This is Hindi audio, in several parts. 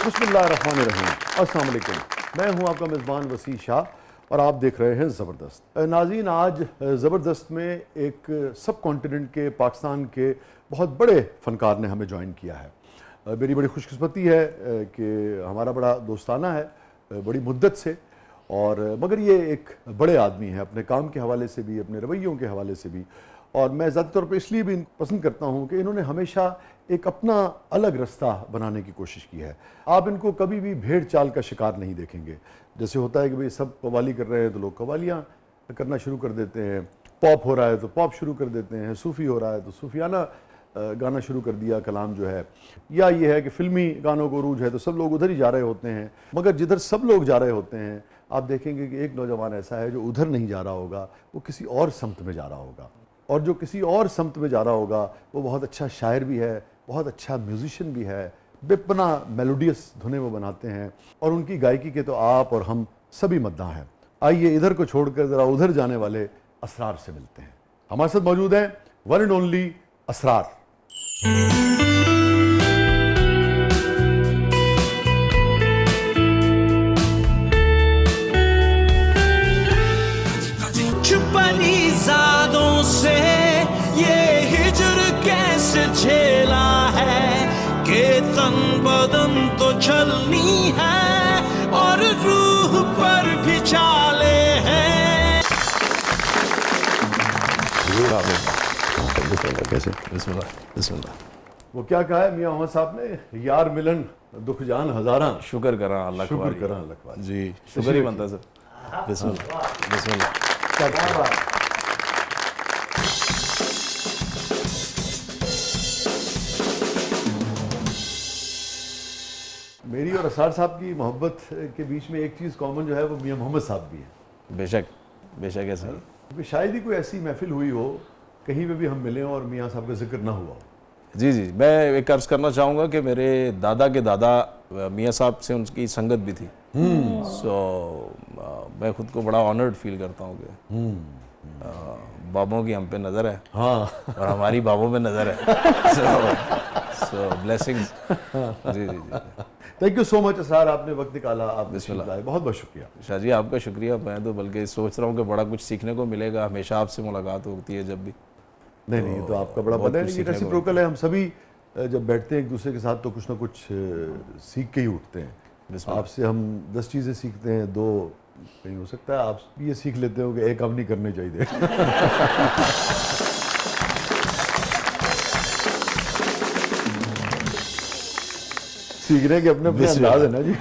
बिस्मिल्लाहिर्रहमानिर्रहीम। अस्सलाम वालेकुम। मैं हूं आपका मेज़बान वसी शाह और आप देख रहे हैं ज़बरदस्त। नाज़रीन, आज ज़बरदस्त में एक सब कॉन्टिनेंट के पाकिस्तान के बहुत बड़े फ़नकार ने हमें ज्वाइन किया है। मेरी बड़ी खुशकिस्मती है कि हमारा बड़ा दोस्ताना है बड़ी मुद्दत से, और मगर ये एक बड़े आदमी है अपने काम के हवाले से भी, अपने रवैयों के हवाले से भी, और मैं ज़्यादा तौर पर इसलिए भी पसंद करता हूँ कि इन्होंने हमेशा एक अपना अलग रास्ता बनाने की कोशिश की है। आप इनको कभी भी भेड़ चाल का शिकार नहीं देखेंगे। जैसे होता है कि भाई सब कव्वाली कर रहे हैं तो लोग कव्वालियाँ करना शुरू कर देते हैं, पॉप हो रहा है तो पॉप शुरू कर देते हैं, सूफ़ी हो रहा है तो सूफियाना गाना शुरू कर दिया कलाम जो है, या ये है कि फ़िल्मी गानों को रूज है तो सब लोग उधर ही जा रहे होते हैं। मगर जिधर सब लोग जा रहे होते हैं आप देखेंगे कि एक नौजवान ऐसा है जो उधर नहीं जा रहा होगा, वो किसी और समत में जा रहा होगा, और जो किसी और समत में जा रहा होगा वो बहुत अच्छा शायर भी है, बहुत अच्छा म्यूज़िशियन भी है, बेपना मेलोडियस धुनें वो बनाते हैं, और उनकी गायकी के तो आप और हम सभी मद्दाह हैं। आइए इधर को छोड़कर ज़रा उधर जाने वाले असरार से मिलते हैं। हमारे साथ मौजूद हैं वन एंड ओनली असरार। छुपनी ज़ादों से ये हिजर कैसे झेला है कि तन बदन तो छलनी है और रूह पर भी चाले हैं। कैसे बिस्मिल्लाह। वो क्या कहा है मियाँ मोहम्मद साहब ने, यार मिलन दुख जान हजारा, शुक्र करा अल्लाह शुक्र कुबारी। करा अल्लाह कुबारी। जी शुक्र ही बनता है सर। बिस्मिल्लाह बिस्मिल्लाह। मेरी और असार साहब की मोहब्बत के बीच में एक चीज़ कॉमन जो है वो मियाँ मोहम्मद साहब भी हैं। बेशक बेशक है सर। क्योंकि शायद ही कोई ऐसी महफिल हुई हो कहीं पे भी हम मिले और मियाँ साहब का जिक्र ना हुआ हो। जी जी, मैं एक अर्ज़ करना चाहूँगा कि मेरे दादा के दादा मियाँ साहब से उनकी संगत भी थी। सो मैं खुद को बड़ा ऑनर्ड फील करता हूँ कि बाबों की हम पे नज़र है, हाँ और हमारी बाबों पे नज़र है। So blessings. जी जी जी। Thank you so much Asrar, आपने वक्त निकाला, आप बिस्मिल्लाह। लाए, बहुत बहुत शुक्रिया। शाह जी आपका शुक्रिया। मैं तो बल्कि सोच रहा हूँ कि बड़ा कुछ सीखने को मिलेगा, हमेशा आपसे मुलाकात होती है जब भी। नहीं नहीं, ये तो आपका बड़ा बहुत बना है, कुछ ये सीखने को रेसिप्रोकल है। हम सभी जब बैठते हैं एक दूसरे के साथ तो कुछ ना कुछ सीख के ही उठते हैं। बिस्मिल्लाह। आपसे हम 10 चीज़ें सीखते हैं, 2 कहीं हो सकता है आप ये सीख लेते हो कि एक काम नहीं करने चाहिए। सीखने के अपने अपने अंदाज है ना जी।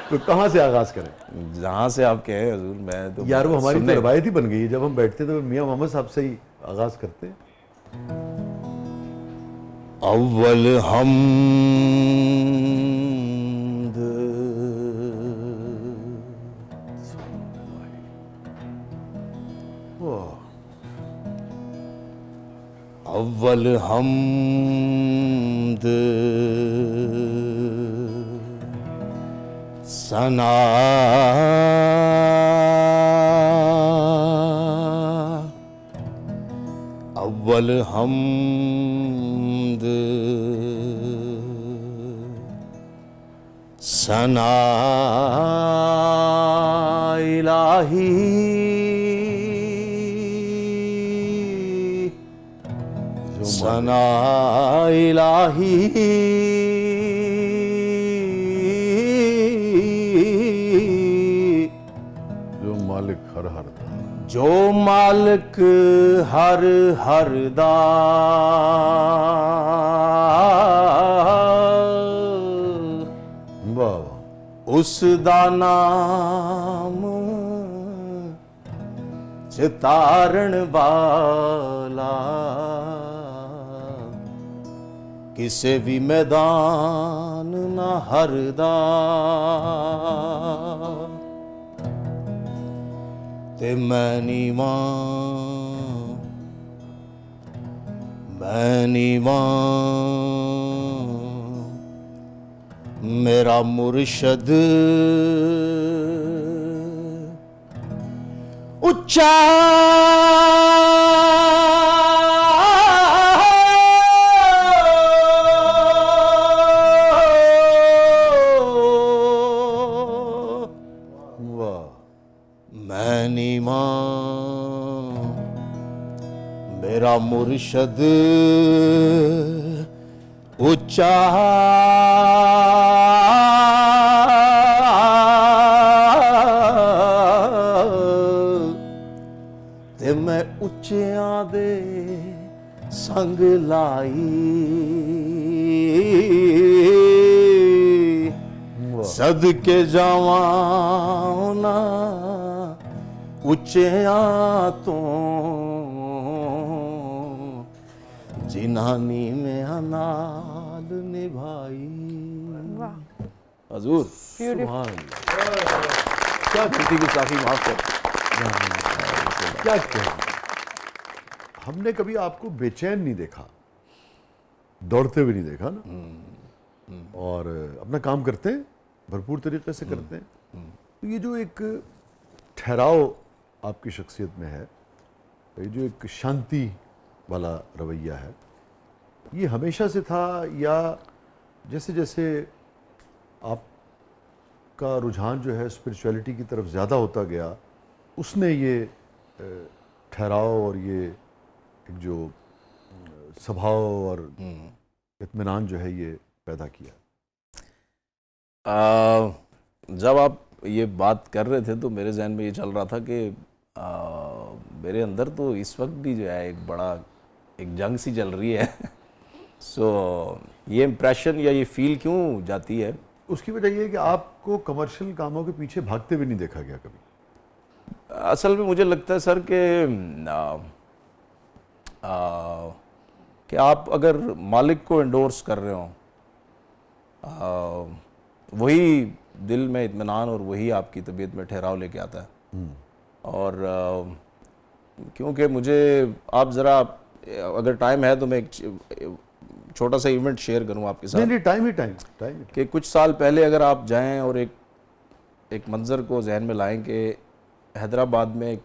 तो कहाँ से आगाज करें? जहाँ से आप कहें हुजूर। मैं तो यार वो हमारी सुनने- तो रवायत ही बन गई है, जब हम बैठते तो मियाँ मोहम्मद साहब से ही आगाज करते हैं। अव्वल हम अव्वल हमद सना अव्वल हमद सना इलाही सना इलाही जो मालिक हर हर था, जो मालिक हर हर दा वाह वाह। उस दा नाम चितारण वाला किसे भी मैदान ना हरदा ते मैं नीवां मेरा मुर्शद उच्चा मेरा मुर्शद उच्चा ते मैं उच्चियां दे संग लाई सदके जावां ना उच्चियां तो जिन्हानी में नाल निभाई। हजूर सुभान क्या खेती की साखी माफ कर। क्या कहना। हमने कभी आपको बेचैन नहीं देखा, दौड़ते हुए नहीं देखा ना, और अपना काम करते हैं, भरपूर तरीके से करते हैं। तो ये जो एक ठहराव आपकी शख्सियत में है, ये जो एक शांति वाला रवैया है, ये हमेशा से था या जैसे जैसे आपका रुझान जो है स्पिरिचुअलिटी की तरफ ज़्यादा होता गया, उसने ये ठहराव और ये एक जो स्वभाव और इत्मीनान जो है ये पैदा किया? जब आप ये बात कर रहे थे तो मेरे जहन में ये चल रहा था कि मेरे अंदर तो इस वक्त भी जो है एक जंग सी चल रही है। सो ये इम्प्रेशन या ये फील क्यों जाती है? उसकी वजह ये है कि आपको कमर्शियल कामों के पीछे भागते हुए नहीं देखा गया कभी। असल में मुझे लगता है सर कि आप अगर मालिक को एंडोर्स कर रहे हो, वही दिल में इत्मीनान और वही आपकी तबीयत में ठहराव लेके आता है। और क्योंकि मुझे आप ज़रा अगर टाइम है तो मैं एक छोटा सा इवेंट शेयर करूं आपके साथ। नहीं, टाइम कि कुछ साल पहले अगर आप जाएं और एक मंज़र को जहन में लाएं कि हैदराबाद में एक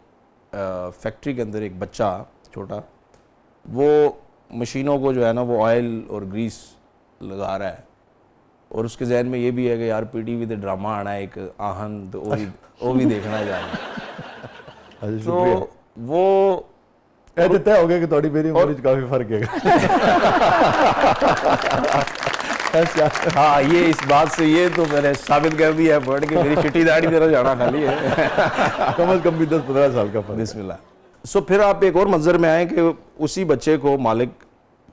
फैक्ट्री के अंदर एक बच्चा छोटा वो मशीनों को जो है ना वो ऑयल और ग्रीस लगा रहा है, और उसके जहन में ये भी है कि यार पीटीवी ते ड्रामा आना है एक आहन, तो वो भी देखना जाना। तो वो तय हो गया कि थोड़ी मेरी उम्र काफ़ी फर्क है। हाँ, ये इस बात से ये तो मैंने साबित कर दिया है पढ़ के, मेरी चिट्ठी दाढ़ी मेरा जाना खाली है। कम से कम भी 10-15 साल का फर्क। बिस्मिल्लाह। सो फिर आप एक और मंजर में आए कि उसी बच्चे को मालिक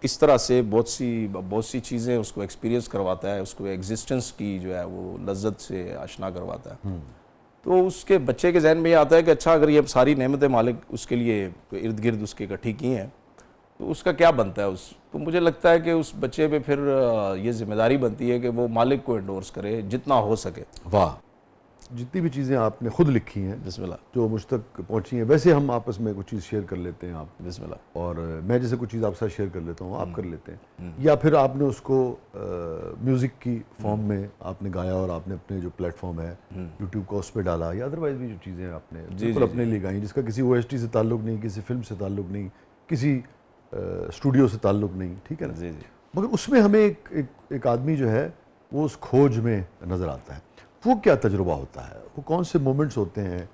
इस तरह से बहुत सी चीज़ें उसको एक्सपीरियंस करवाता है, उसको एग्जिस्टेंस की जो है वो लज्जत से आशना करवाता है। तो उसके बच्चे के जहन में ये आता है कि अच्छा, अगर ये सारी नेमतें मालिक उसके लिए इर्द गिर्द उसके इकट्ठी की हैं तो उसका क्या बनता है तो मुझे लगता है कि उस बच्चे पे फिर ये जिम्मेदारी बनती है कि वो मालिक को एंडोर्स करे जितना हो सके। वाह, जितनी भी चीज़ें आपने खुद लिखी हैं बिस्मिल्लाह, जो मुझ तक पहुंची हैं, वैसे हम आपस में कुछ चीज़ शेयर कर लेते हैं आप, बिस्मिल्लाह, और मैं जैसे कुछ चीज़ आपके साथ शेयर कर लेता हूँ, आप कर लेते हैं, या फिर आपने उसको म्यूज़िक की फॉर्म में आपने गाया और आपने अपने जो प्लेटफॉर्म है यूट्यूब का उस पर डाला, या अदरवाइज भी जो चीज़ें आपने बिल्कुल अपने लिए गाई जिसका किसी OST से ताल्लुक़ नहीं, किसी फिल्म से ताल्लुक़ नहीं, किसी स्टूडियो से ताल्लुक़ नहीं, ठीक है ना? जी जी। मगर उसमें हमें एक आदमी जो है वो उस खोज में नज़र आता है। वो क्या तजुर्बा होता है, वो कौन से मोमेंट्स होते हैं,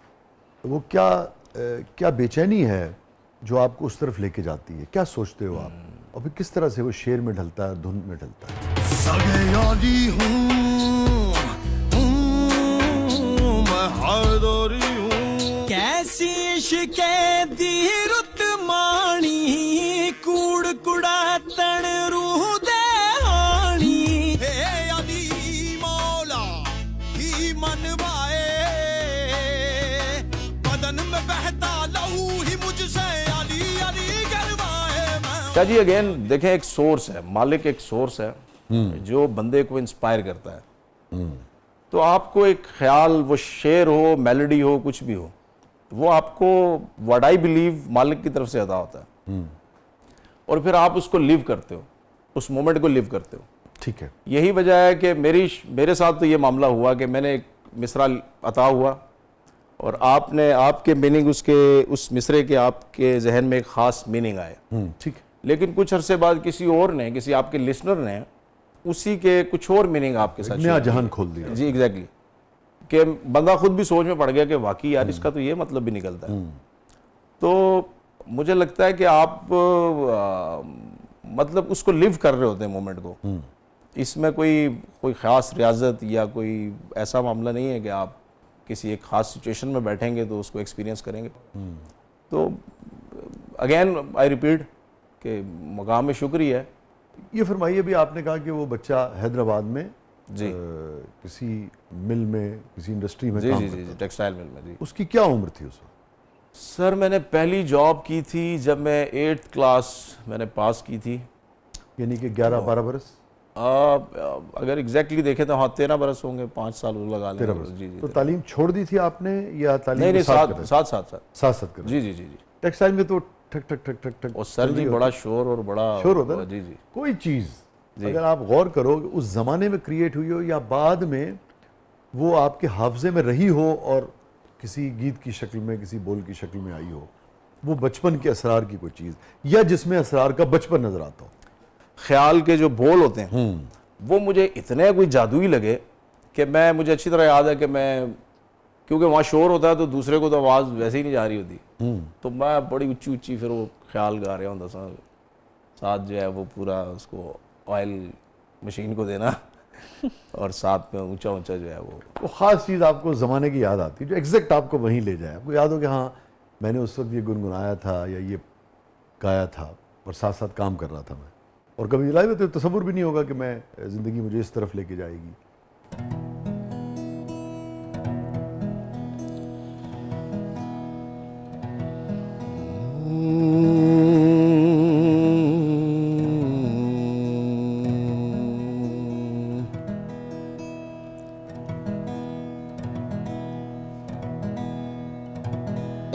वो क्या बेचैनी है जो आपको उस तरफ लेके जाती है, क्या सोचते हो आप, और फिर किस तरह से वो शेर में ढलता है, धुन में ढलता है? सगयाली हूँ मैं हादरी हूँ, कैसी इश्क़ दी रुत माणी, कूड़ कुड़ा तन रूह दे हानी, हे अली मौला ही मन भाए, बदन में बहता लहू ही मुझसे अली अली करवाए। अच्छा जी, अगेन देखें, एक सोर्स है, मालिक एक सोर्स है जो बंदे को इंस्पायर करता है। तो आपको एक ख्याल, वो शेर हो, मेलोडी हो, कुछ भी हो, वो आपको व्हाट आई बिलीव मालिक की तरफ से अदा होता है, और फिर आप उसको लिव करते हो, उस मोमेंट को लिव करते हो। ठीक है, यही वजह है कि मेरे साथ तो ये मामला हुआ कि मैंने एक मिसरा अता हुआ और आपके मीनिंग उस मिसरे के आपके जहन में एक ख़ास मीनिंग आए, ठीक है, लेकिन कुछ अरसे बाद किसी आपके लिसनर ने उसी के कुछ और मीनिंग आपके साथ नया जहान खोल दिया। जी एग्जैक्टली, कि बंदा खुद भी सोच में पड़ गया कि वाकई यार इसका तो ये मतलब भी निकलता है। तो मुझे लगता है कि आप मतलब उसको लिव कर रहे होते हैं मोमेंट को। इसमें कोई ख़ास रियाजत या कोई ऐसा मामला नहीं है कि आप किसी एक ख़ास सिचुएशन में बैठेंगे तो उसको एक्सपीरियंस करेंगे। तो अगेन आई रिपीट कि मकाम शुक्रिया है। ये फरमाइए, भी आपने कहा कि वो बच्चा हैदराबाद में जी किसी मिल में, किसी इंडस्ट्री में जी काम जी करता जी था। टेक्सटाइल मिल में जी। उसकी क्या उम्र थी उस वक्त? सर मैंने पहली जॉब की थी जब मैं 8th क्लास मैंने पास की थी। यानी कि 11-12 बरस? अगर एग्जैक्टली देखें तो हाँ 13 बरस होंगे, 5 साल लगा लें। 13 बरस। जी जी। तो तालीम छोड़ दी थी आपने या तालीम नहीं के नहीं, साथ कर रहे थे? साथ साथ साथ साथ साथ कर रहे जी जी जी जी। थे। टेक्सटाइल में तो ठक ठक ठक ठक ठक और सर चल जी रही बड़ा होती। शोर और बड़ा शोर होता है ना? जी जी। कोई चीज़ जी। अगर आप गौर करो कि उस ज़माने में क्रिएट हुई हो या बाद में वो आपके हाफजे में रही हो और किसी गीत की शक्ल में, किसी बोल की शक्ल में आई हो, वो बचपन के असरार की कोई चीज़ या जिसमें असरार का बचपन नजर आता हो। ख्याल के जो बोल होते हैं वो मुझे इतने कोई जादुई लगे कि मुझे अच्छी तरह याद है कि मैं, क्योंकि वहाँ शोर होता है तो दूसरे को तो आवाज़ वैसे ही नहीं जा रही होती, तो मैं बड़ी ऊंची ऊंची फिर वो ख्याल गा रहा होता था। साथ जो है वो पूरा उसको ऑयल मशीन को देना और साथ में ऊंचा ऊंचा जो है वो ख़ास चीज़ आपको ज़माने की याद आती है जो एग्जैक्ट आपको वहीं ले जाए। आपको याद हो कि हाँ मैंने उस वक्त ये गुनगुनाया था या ये गाया था और साथ साथ काम कर रहा था मैं, और कभी लाइफ में तो तसव्वुर भी नहीं होगा कि मैं ज़िंदगी मुझे इस तरफ लेके जाएगी।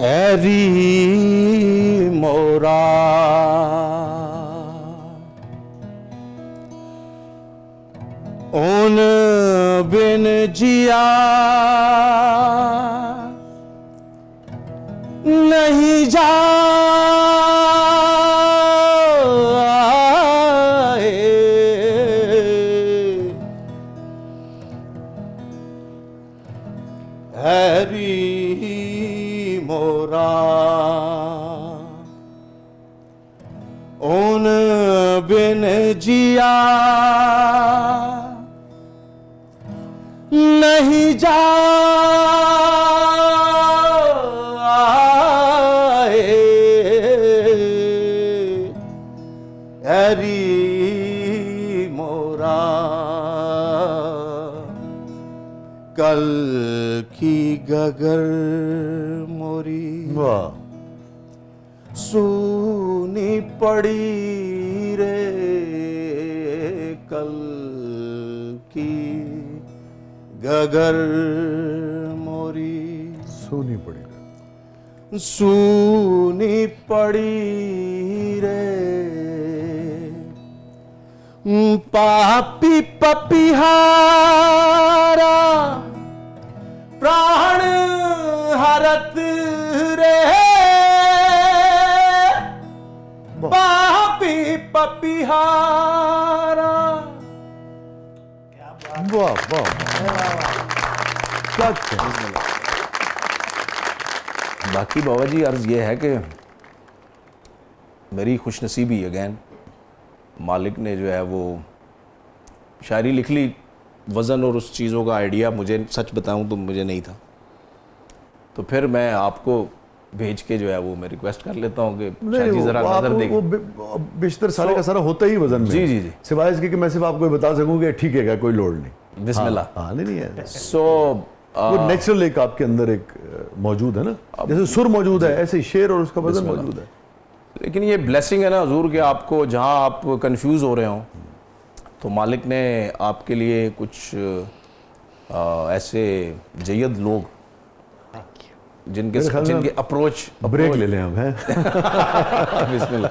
एवी मोरा उन बिन जिया नहीं जाए हैरी मोरा उन बिन जिया नहीं जाए हैरी मोरा कल की गगर मोरी वाह, सूनी पड़ी रे कल की गगर मोरी सोनी पड़ी। सूनी पड़ी रे पापी पपिहारा प्राण हरत रे पापी पपिहारा। वाह वाह, क्या कहना। बाकी बाबा जी अर्ज़ ये है कि मेरी खुशनसीबी अगैन मालिक ने जो है वो शायरी लिख ली, वज़न और उस चीज़ों का आइडिया मुझे सच बताऊं तो मुझे नहीं था, तो फिर मैं आपको भेज के जो है वो मैं रिक्वेस्ट कर लेता हूँ कि शायद जी ज़रा नज़र देंगे। बेशतर सारे का सारा होता ही वजन में। जी जी जी। सिवाय इसके कि मैं सिर्फ आपको ये बता सकूं कि ठीक है, कोई लोड नहीं। बिस्मिल्लाह। हाँ नहीं है। सो वो नेचुरल एक आपके अंदर एक मौजूद है ना, जैसे सुर मौजूद है ऐसे ही शेर और उसका वजन मौजूद है। लेकिन ये ब्लेसिंग है ना हुजूर कि आपको जहाँ आप कंफ्यूज हो रहे हो तो मालिक ने आपके लिए कुछ ऐसे जयद लोग जिनके अप्रोच ब्रेक ले लें हम हैं। बिस्मिल्लाह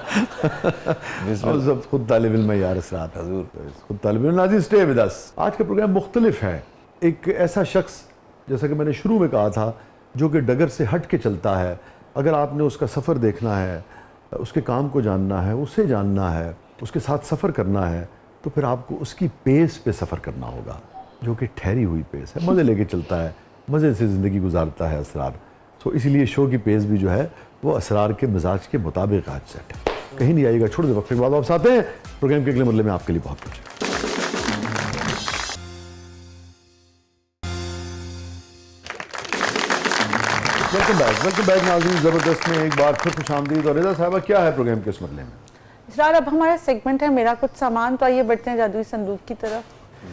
और सब खुद तालिब इल्म है यार असरात हजूर, खुद तालिब इल्म। नाज़रीन स्टे विद अस। आज का प्रोग्राम मुख्तलिफ है। एक ऐसा शख्स जैसा कि मैंने शुरू में कहा था जो कि डगर से हट के चलता है। अगर आपने उसका सफ़र देखना है, उसके काम को जानना है, उसे जानना है, उसके साथ सफ़र करना है, तो फिर आपको उसकी पेस पे सफ़र करना होगा जो कि ठहरी हुई पेस है। मज़े लेके चलता है, मज़े से ज़िंदगी गुजारता है असरार। तो इसीलिए शो की पेस भी जो है वो असरार के मिजाज के मुताबिक आज सेट है। कहीं नहीं आइएगा, छोड़ दे वक्त के बाद वापस आते हैं प्रोग्राम के अगले मरले में आपके लिए बहुत कुछ है। वेलकम बैक नाज़रीन, ज़बरदस्त में एक बार फिर खुशामदीद। और रिजा साहिबा, क्या है प्रोग्राम के इस मरले में? इसरार, अब हमारा सेगमेंट है मेरा कुछ सामान, तो आइए बढ़ते हैं जादुई संदूक की तरफ।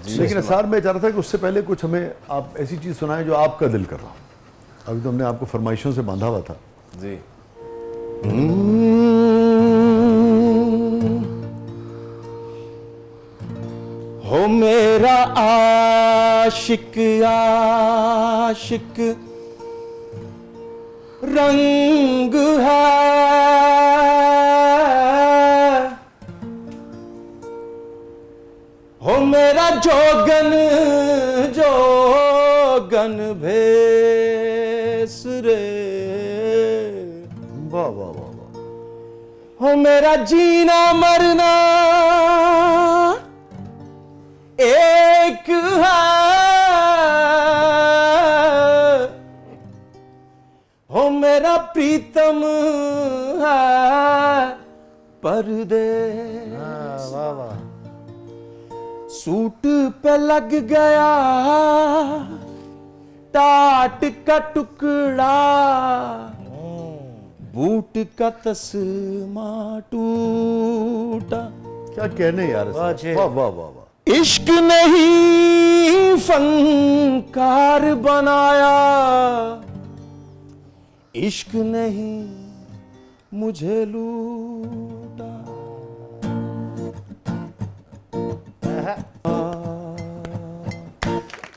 लेकिन असरार मैं चाह रहा था कि उससे पहले कुछ हमें आप ऐसी चीज़ सुनाएं जो आपका दिल कर रहा हो। अभी तो हमने आपको फरमाइशों से बांधा हुआ था। जी। हो मेरा आशिक आशिक रंग है, हो मेरा जोगन जोगन भेस रे, वाह वाह वाह वाह। हो मेरा जीना मरना एक है, हो मेरा प्रीतम है परदेस। वाह वाह। सूट पे लग गया टाट का टुकड़ा, बूट का तस्मा टूटा। क्या कहने यार, वाह वाह वाह वाह। इश्क नहीं फनकार बनाया, इश्क नहीं मुझे लूटा।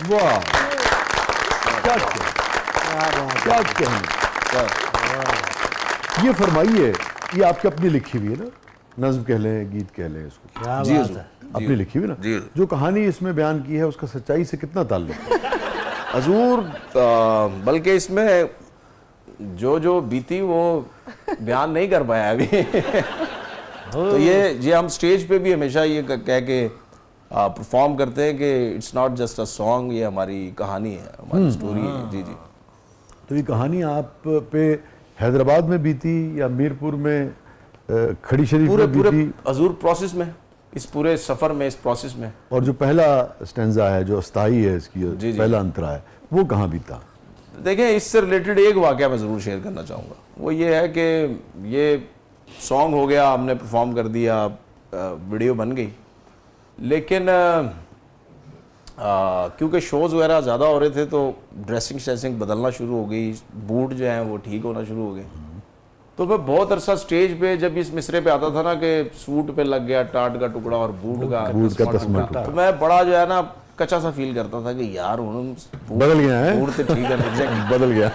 वाह, क्या क्या कहने। ये फरमाइए, ये आपकी अपनी लिखी हुई है ना? नज्म कह लें, गीत कह लें इसको, जी हुजूर, अपनी लिखी हुई ना? जी। जो कहानी इसमें बयान की है उसका सच्चाई से कितना ताल्लुक है? हजूर, बल्कि इसमें जो बीती वो बयान नहीं कर पाया अभी। तो ये हम स्टेज पे भी हमेशा ये कह के परफॉर्म करते हैं कि it's not just a song, ये हमारी कहानी है, हमारी स्टोरी है। जी जी। तो ये कहानी आप पे हैदराबाद में बीती या मीरपुर में, खड़ी शरीफ पूरे में पूरे बीती? हजूर प्रोसेस में, इस पूरे सफर में, इस प्रोसेस में। और जो पहला स्टैंजा है, जो अस्थाई है इसकी, जी। पहला अंतरा है, वो कहाँ बीता? देखें, इससे रिलेटेड एक वाकया मैं ज़रूर शेयर करना चाहूँगा। वो ये है कि ये सॉन्ग हो गया, हमने परफॉर्म कर दिया, वीडियो बन गई, लेकिन क्योंकि शोज़ वगैरह ज़्यादा हो रहे थे तो ड्रेसिंग शेसिंग बदलना शुरू हो गई, बूट जो हैं वो ठीक होना शुरू हो गए। तो मैं बहुत अरसा स्टेज पे जब इस मिसरे पे आता था ना कि सूट पे लग गया टाट का टुकड़ा और बूट का तस्मा टूटा, तो मैं बड़ा जो है ना कच्चा सा फील करता था कि यार बदल गया है, बूट तो ठीक है, एग्जैक्टली बदल गया।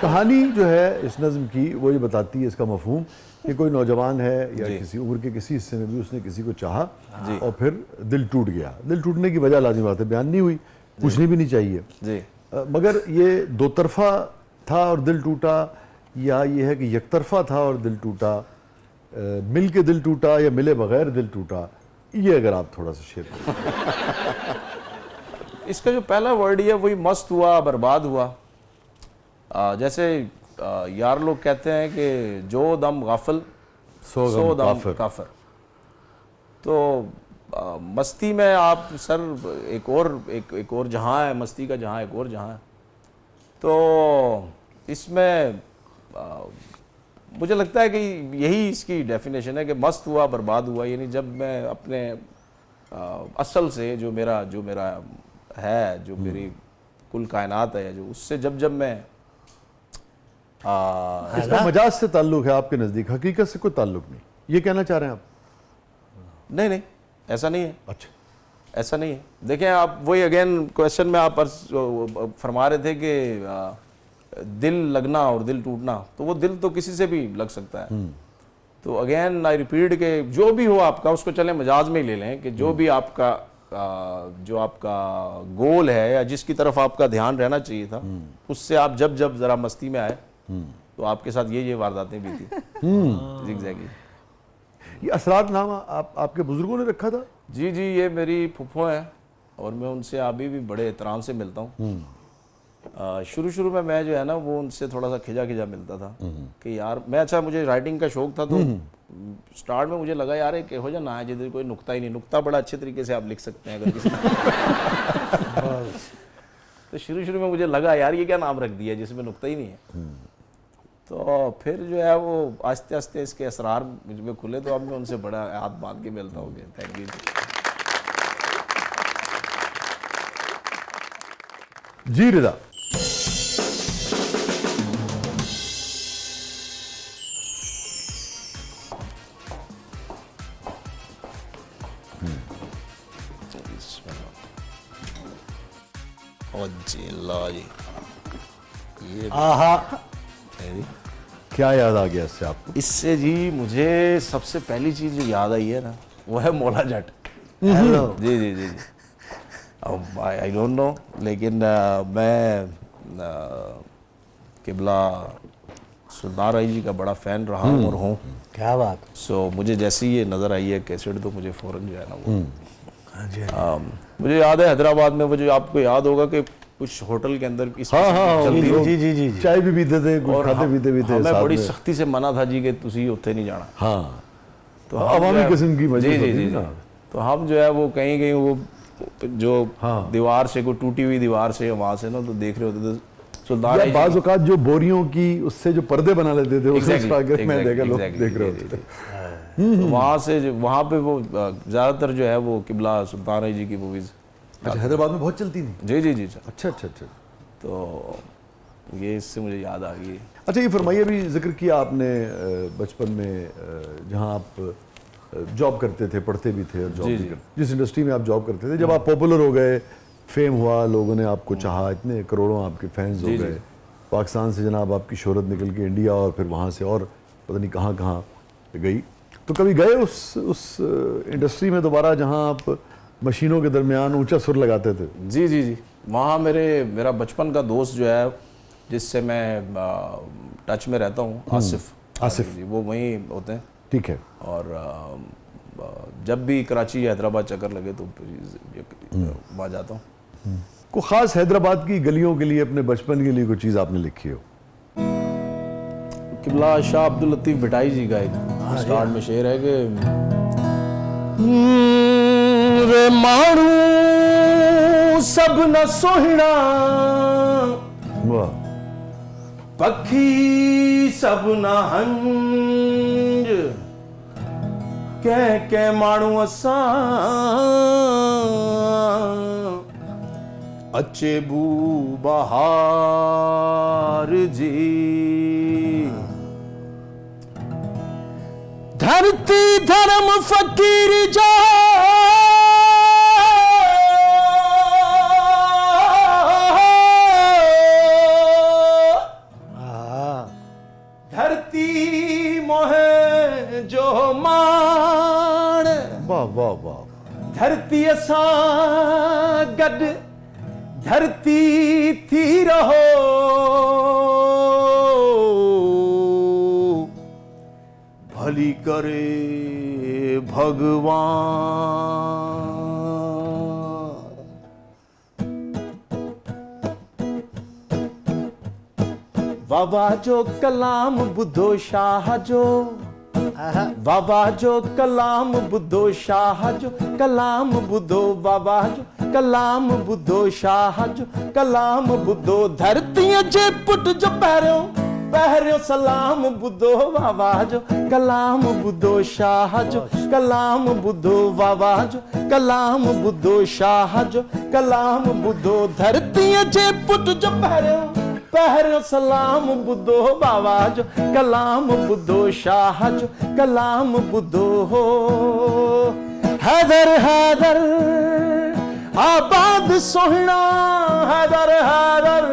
कहानी जो है इस नज़्म की वो ये बताती है, इसका मफहूम कि कोई नौजवान है या किसी उम्र के किसी हिस्से में भी उसने किसी को चाहा और फिर दिल टूट गया। दिल टूटने की वजह लाज़िम बात है, बयान नहीं हुई, पूछनी भी नहीं चाहिए जी। मगर ये दो तरफा था और दिल टूटा, या ये है कि एक तरफा था और दिल टूटा, मिल के दिल टूटा या मिले बगैर दिल टूटा? ये अगर आप थोड़ा सा शेयर करें। इसका जो पहला वर्ड है वही मस्त हुआ, बर्बाद हुआ। जैसे यार लोग कहते हैं कि जो दम गाफिल सो दम काफिर। तो मस्ती में आप सर एक और जहाँ है, मस्ती का जहाँ एक और जहाँ है। तो इसमें मुझे लगता है कि यही इसकी डेफिनेशन है कि मस्त हुआ, बर्बाद हुआ। यानी जब मैं अपने असल से जो मेरा है, जो मेरी कुल कायनात है, जो उससे जब मैं इसका मजाज से ताल्लुक है आपके नज़दीक, हकीकत से कोई ताल्लुक नहीं, ये कहना चाह रहे हैं आप? नहीं, ऐसा नहीं है। अच्छा, ऐसा नहीं है। देखें, आप वही अगेन क्वेश्चन में आप फरमा रहे थे कि दिल लगना और दिल टूटना, तो वो दिल तो किसी से भी लग सकता है। तो अगेन आई रिपीट के जो भी हो आपका, उसको चले मजाज में ही ले लें कि जो भी आपका गोल है या जिसकी तरफ आपका ध्यान रहना चाहिए था, उससे आप जब जरा मस्ती में आए तो आपके साथ ये वारदातें भी थी। एग्जैक्टली। ये असरार नाम आपके बुजुर्गों ने रखा था? जी, ये मेरी फुफ्फो है और मैं उनसे अभी भी बड़े एहतराम से मिलता हूँ। शुरू शुरू में मैं जो है ना वो उनसे थोड़ा सा खिजा खिजा मिलता था कि यार मैं, अच्छा मुझे राइटिंग का शौक था, तो स्टार्ट में मुझे लगा यार एक हो जा ना है जिधर कोई नुक्ता ही नहीं, नुक्ता बड़ा अच्छे तरीके से आप लिख सकते हैं अगर किसी तो शुरू में मुझे लगा यार ये क्या नाम रख दिया जिसमें नुक्ता ही नहीं है। तो फिर जो है वो आस्ते आस्ते इसके असरार मुझ में खुले, तो अब मैं उनसे बड़ा हाथ बांध के मिलता हूँ। थैंक यू जी रिदा। ओ जी लो जी, ये आहा, है जी। क्या याद आ गया इससे आपको? इससे जी मुझे सबसे पहली चीज जो याद आई है ना वो है मौला जट। हेलो। जी जी जी जी। अब आई डोंट नो, लेकिन मैं किबला सुल्तान राय जी का बड़ा फ़ैन रहा और हूँ। क्या बात। सो मुझे जैसे ही ये नज़र आई है कैसेट, तो मुझे फ़ौरन जो है ना वो हाँ जी, मुझे याद है हैदराबाद में वो जो आपको याद होगा कि कुछ होटल के अंदर इस हाँ, चलती जी, हो, जी जी जी जी। चाय भी पीते थे, कुछ और खाते पीते भी थे हमें साथ बड़ी में। सख्ती से मना था जी कि तुसी उत्थे नहीं जाना। हाँ, तो हाँ, हम अवामी जो है- किस्म की मजलिस जी जी होती जी थी ना। तो हम जो है वो कहीं कहीं वो जो हाँ। दीवार से, कोई टूटी हुई दीवार से वहां से ना तो देख रहे होते थे सुल्तान या राय बाज़ जी। औक़ात जो बोरियों की उससे जो पर्दे बना लेते थे, उसमें Exactly, आगे मैं देखा लोग exactly, देख रहे जी, होते जी, थे। जी। तो वहां से वहां पे वो ज्यादातर जो है वो किबला सुल्तान राय जी की मूवीज। अच्छा, हैदराबाद में बहुत चलती थी। जी जी जी सर। अच्छा अच्छा अच्छा। तो ये इससे मुझे याद आ गई। अच्छा, ये फरमाइए, अभी जिक्र किया आपने बचपन में जहाँ आप जॉब करते थे, पढ़ते भी थे और जॉब जी, भी जी। करते, जिस इंडस्ट्री में आप जॉब करते थे, जब आप पॉपुलर हो गए, फेम हुआ, लोगों ने आपको चाहा, इतने करोड़ों आपके फैंस हो जी, जी। गए, पाकिस्तान से जनाब आपकी शोहरत निकल के इंडिया और फिर वहाँ से और पता नहीं कहाँ कहाँ गई, तो कभी गए उस इंडस्ट्री में दोबारा जहाँ आप मशीनों के दरमियान ऊंचा सुर लगाते थे? जी जी जी। वहाँ मेरा बचपन का दोस्त जो है जिससे मैं टच में रहता हूँ, आसिफ जी, वो वहीं होते हैं। ठीक है। और जब भी कराची या हैदराबाद चक्कर लगे तो वहाँ जाता हूँ। को खास हैदराबाद की गलियों के लिए, अपने बचपन के लिए कोई चीज़ आपने लिखी हो? किबला शाह अब्दुल लतीफ भिटाई जी का एक स्टार्ट में शेर है कि रे माणू सब न सोहना, वाह। पखी सब न हंज, कै माणू असां अच्छे बू बहार जी, धरती धर्म फकीर जा धरती मोहे जो मान, वाह वाह वाह। धरती असां गड धरती थी रहो, भली करे भगवान। वाह जो कलाम बुद्धो शाह जो, वाह जो कलाम बुद्धो शाह जो, कलाम बुद्धो वाह जो कलाम बुद्धो शाह जो, कलाम बुद्धो धरती जे पुट जो पहिरियों सलाम बुद्धो वाह जो कलाम बुद्धो शाह जो, कलाम बुद्धो वाह जो कलाम बुद्धो शाह जो, कलाम बुद्धो धरती जे पुट जो पहिरियों सलाम बुद्धो बाबा जो, कलाम बुद्धो शाह जो, कलाम बुद्धो हो। हैदर हैदर आबाद सोहना, हैदर हैदर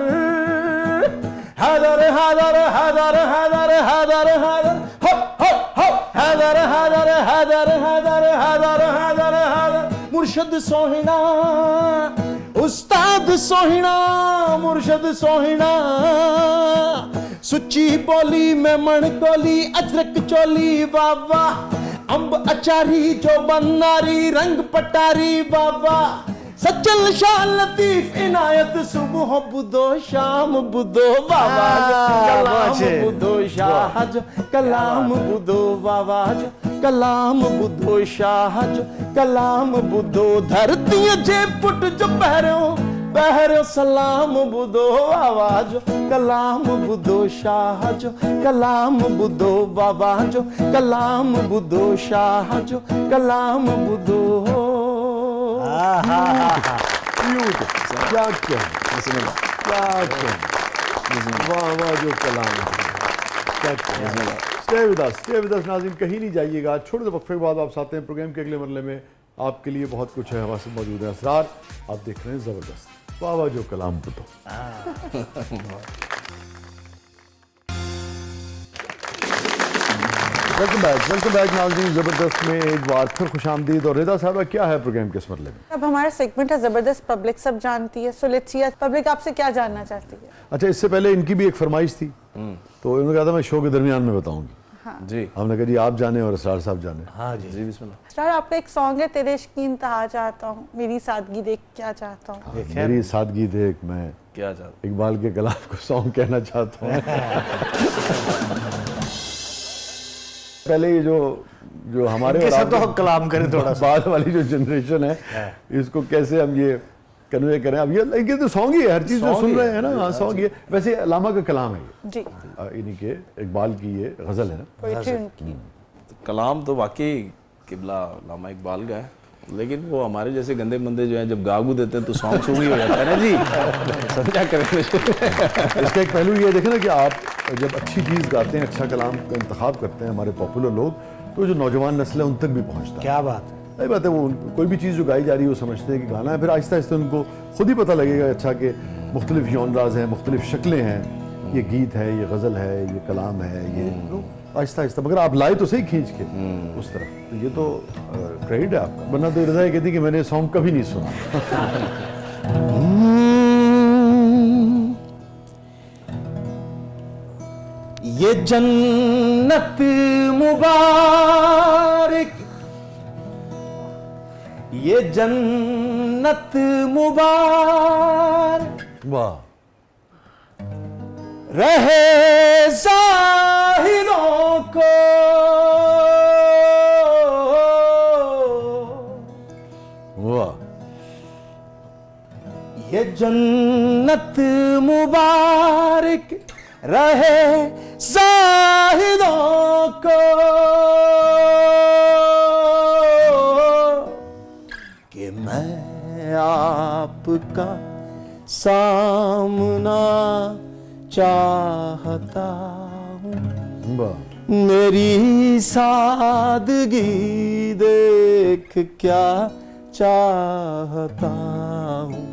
हैदर हैदर हैदर हैदर हैदर हैदर हो हो हैदर हैदर हैदर हैदर हैदर हैदर हैदर मुर्शद सोहना, उस्ताद सोहना, मुर्शद सोहना, सुच्ची बोली में मणकोली अजरक चोली वाह, अंब अचारी जो बनारी रंग पटारी वाह, सचल शाह लतीफ इनायत सुबह बुदो शाम बुदो बाबा कलाम बुदो शाह जो कलाम बुदो बाबा जो कलाम बुदो शाह जो कलाम बुदो धरती जे पुट जो पहरो सलाम बुदो आवाज कलाम बुदो शाह जो कलाम बुदो बाबा जो कलाम बुदो शाह जो कलाम बुदो क्या कहना, क्या कहना, वाह वाह जो कलाम है, क्या कहना। स्टे विद अस नाज़रीन, कहीं नहीं जाइएगा। छोटे से वक्फे के बाद आप आते हैं प्रोग्राम के अगले मरले में। आपके लिए बहुत कुछ है, हमारे साथ मौजूद है असरार। आप देख रहे हैं ज़बरदस्त। वाह वाह जो कलाम बुदो। वेलकम बैक नाज़रीन, ज़बरदस्त में एक बार फिर खुशामदीद। और रिदा साहबा, क्या है प्रोग्राम के इस मरले में? अब हमारा सेगमेंट है ज़बरदस्त पब्लिक सब जानती है। सो लेट्स सी पब्लिक आपसे क्या जानना चाहती है। अच्छा, इससे पहले इनकी भी एक फरमाइश थी, तो इन्होंने कहा था मैं शो के दरमियान में बताऊंगी। जी, हमने कहा जी आप जाने और असरार साहब जाने। हाँ जी जी बिस्मिल्लाह। स्टार, आपका एक सॉन्ग है तेरे इश्क की इंतहा चाहता हूँ, मेरी सादगी देख क्या चाहता हूँ। मेरी सादगी देख, मैं क्या चाहते? इकबाल के कलाम को सॉन्ग कहना चाहता हूँ। पहले ये जो हमारे और सब तो आपके कलाम करें थोड़ा सा। बाद वाली जो जनरेशन है, इसको कैसे हम ये कन्वे करें। अब ये तो सॉन्ग ही है, हर चीज़ जो सुन रहे हैं ना, हाँ सॉन्ग ही है। वैसे अलामा का कलाम है ये, जी, इन्हीं के इकबाल की ये गज़ल है ना। पोएट्री उनकी। कलाम तो वाकई किबला लामा इकबाल का है, लेकिन वो हमारे जैसे गंदे मंदे जो हैं जब गागू देते हैं तो सॉन्ग सूंगी हो जाता है ना जी। समझा करें। इसका एक पहलू ये देखें ना कि आप जब अच्छी चीज़ गाते हैं, अच्छा कलाम का इंतखाब करते हैं हमारे पॉपुलर लोग, तो जो नौजवान नस्ल है उन तक भी पहुँचता है। क्या बात है। सही बात है, वो कोई भी चीज़ जो गाई जा रही है वो समझते हैं कि गाना है, फिर आहिस्ता आहिस्ता उनको खुद ही पता लगेगा अच्छा कि मुख्तलिफ जॉनराज हैं, मुख्तलिफ शक्लें हैं, ये गीत है, ये गज़ल है, ये कलाम है, ये तो आहिस्ता आहिस्ता। मगर आप लाए तो सही खींच के उस तरफ, तो ये तो क्रेडिट है आपका। वरना तो रज़ा ये कहती कि मैंने सॉन्ग कभी नहीं सुना। ये जन्नत मुबारक, ये जन्नत मुबारक वाह, रहे ज़ाहिरों को, वाह, ये जन्नत मुबारक रहे ज़ाहिरों को, कि मैं आपका सामना चाहता हूँ, वाह, मेरी सादगी देख क्या चाहता हूँ,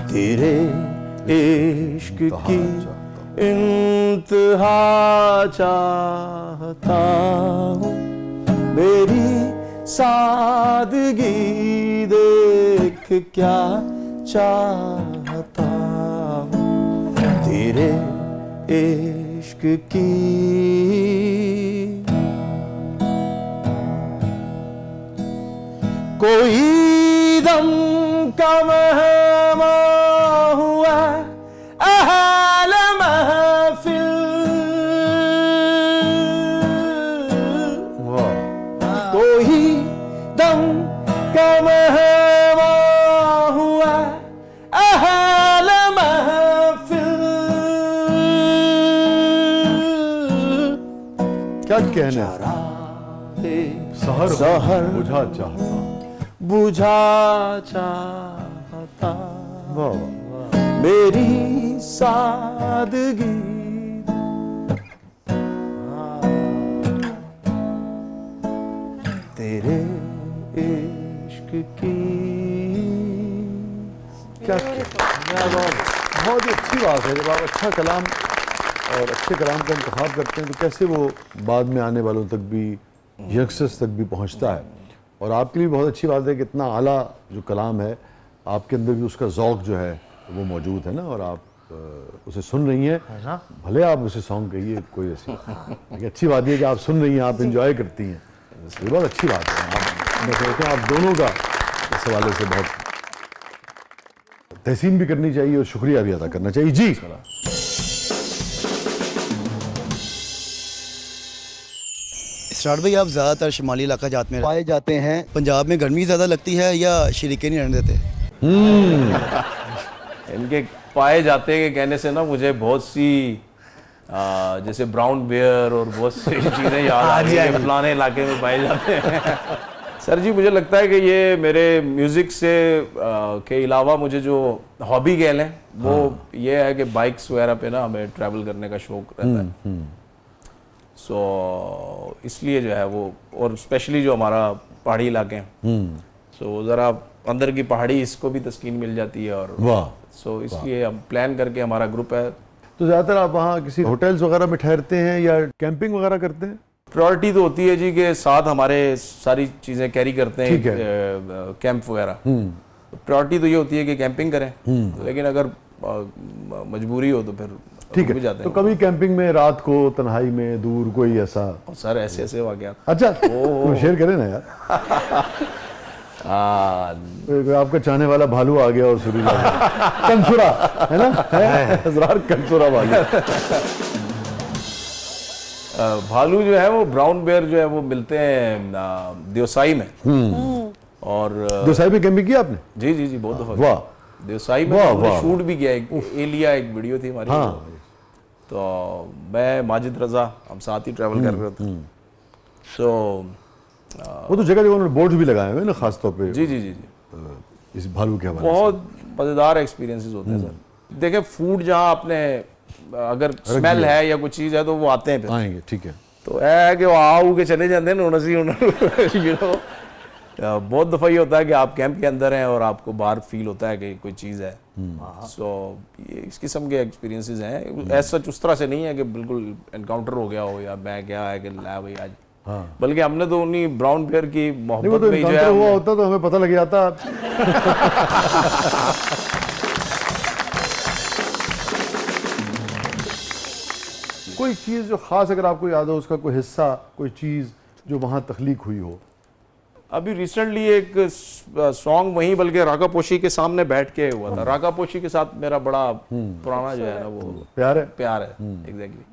तेरे इश्क की इंतहा चाहता हूँ, मेरी सादगी देख क्या चाहता हूँ, तेरे इश्क की कोई दम का मेहमान हुआ अहल महफिल, वाह, कोई दम का मेहमान हुआ अहल महफिल, क्या कहना है। सहर सहर बुझा चाहता। बुझा चाहता वाह, वाह, मेरी सादगी, तेरे इश्क की। क्या बहुत ही अच्छी बात है जब आप अच्छा कलाम और अच्छे कलाम का इंतखाब करते हैं तो कैसे वो बाद में आने वालों तक भी, यंगस्टर्स तक भी पहुंचता है। और आपके लिए बहुत अच्छी बात है कि इतना आला जो कलाम है आपके अंदर भी उसका ज़ौक़ जो है वो मौजूद है ना, और आप उसे सुन रही हैं, भले आप उसे सॉन्ग कहिए कोई ऐसी, लेकिन अच्छी बात है कि आप सुन रही हैं, आप इंजॉय करती हैं, ये बहुत अच्छी बात है। आप, मैं कहता हूँ आप दोनों का इस हवाले से बहुत तहसीन भी करनी चाहिए और शुक्रिया भी अदा करना चाहिए। जी इसरार भाई, आप ज़्यादातर शुमाली इलाका जात में पाए जाते हैं। पंजाब में गर्मी ज़्यादा लगती है या शरीके नहीं रहने देते? इनके पाए जाते के कहने से ना मुझे बहुत सी जैसे ब्राउन बेयर और बहुत सी चीज़ें याद आ रही है, फलाने इलाके में पाए जाते हैं। सर जी, मुझे लगता है कि ये मेरे म्यूज़िक से के अलावा मुझे जो हॉबी कह लें वो ये है कि बाइक्स वगैरह पे ना हमें ट्रैवल करने का शौक रहता है। सो इसलिए जो है वो, और स्पेशली जो हमारा पहाड़ी इलाके हैं, सो ज़रा अंदर की पहाड़ी इसको भी तस्कीन मिल जाती है। और वाह, सो इसलिए हम प्लान करके, हमारा ग्रुप है। तो ज़्यादातर आप वहाँ किसी होटल्स वगैरह में ठहरते हैं या कैंपिंग वगैरह करते हैं? प्रायोरिटी तो होती है जी के साथ हमारे सारी चीज़ें कैरी करते ठीक हैं, कैंप वगैरह। प्रायोरिटी तो ये होती है कि कैंपिंग करें, लेकिन अगर मजबूरी हो तो फिर ठीक भी है। जाते तो हैं। कभी कैंपिंग में रात को तन्हाई में दूर कोई ऐसा? और सर ऐसे ऐसे वाक़यात। अच्छा, तो शेयर करें ना यार। आपका चाहने वाला भालू आ गया और सुरीला कंसुरा है ना, है कंसुरा भालू। भालू जो है वो ब्राउन बेयर जो है वो मिलते हैं देवसाई में। और देवसाई में कैंपिंग किया आपने? जी जी जी, बहुत दफा। वाह, देवसाई में वाह, हमने वाह, शूट भी किया, एक एलिया एक वीडियो थी हमारी। हाँ। तो मैं माजिद रजा हम साथ ही ट्रैवल कर रहे थे। सो वो तो जगह जगह उन्होंने बोर्ड भी लगाए हुए हैं ना, खास तौर पे जी जी जी जी, इस भालू के हवाले से। बहुत मज़ेदार एक्सपीरियंसेस होते हैं सर। देखें, फूड जहाँ आपने अगर स्मेल है या कुछ चीज़ है तो वो आते हैं फिर आएंगे, ठीक है। तो है कि वो आओ के चले जाते हैं ना। बहुत दफ़ा ये होता है कि आप कैंप के अंदर हैं और आपको बाहर फील होता है कि कोई चीज़ है। सो ये इस किस्म के एक्सपीरियंसेस हैं। ऐसा उस तरह से नहीं है कि बिल्कुल एनकाउंटर हो गया हो या मैं क्या है कि ला भाई आज, बल्कि हमने तो उन्हीं ब्राउन बेयर की नहीं, वो मोहब्बत तो में ही जो एनकाउंटर हुआ है होता तो हमें पता लग जाता। कोई चीज़ जो खास अगर आपको याद हो, उसका कोई हिस्सा, कोई चीज़ जो वहाँ तख्लीक हुई हो? अभी रिसेंटली एक सॉन्ग वहीं बल्कि राका पोशी के सामने बैठ के हुआ था। राका पोशी के साथ मेरा बड़ा पुराना जो है ना वो प्यार है। प्यार है। एग्जैक्टली।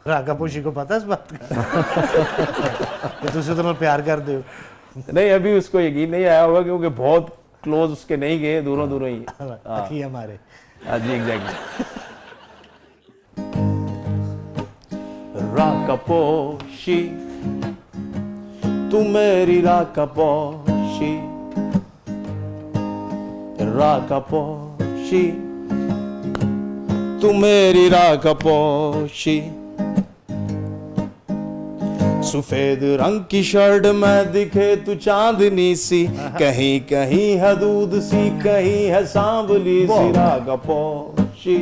राका पोशी को पता इस बात का कि तुझसे तो मैं प्यार कर दे? नहीं, अभी उसको यकीन नहीं आया होगा क्योंकि बहुत क्लोज उसके नहीं गए, दूरों दूरों ही। अखी हमारे। हाँ जी, एग्जैक्टली। राका पोशी तू मेरी राका पोशी, राका पोशी तू मेरी राका पोशी। सफेद रंग की शर्ट में दिखे तू चांदनी सी, कहीं कहीं है दूध सी, कहीं है सांवली सी। राका पोशी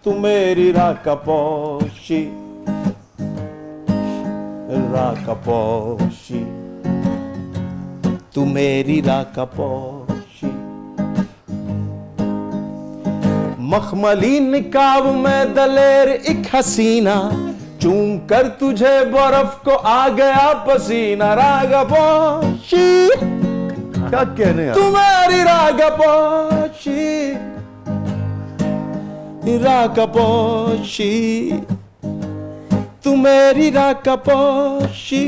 तू मेरी राका पोशी, राका पोशी तू मेरी राका पोशी। मखमली निकाब में दलेर एक हसीना, चूम कर तुझे बर्फ को आ गया पसीना। राका पोशी क्या कहने यार? तू मेरी राका पोशी, राका पोशी तू मेरी राका पोशी।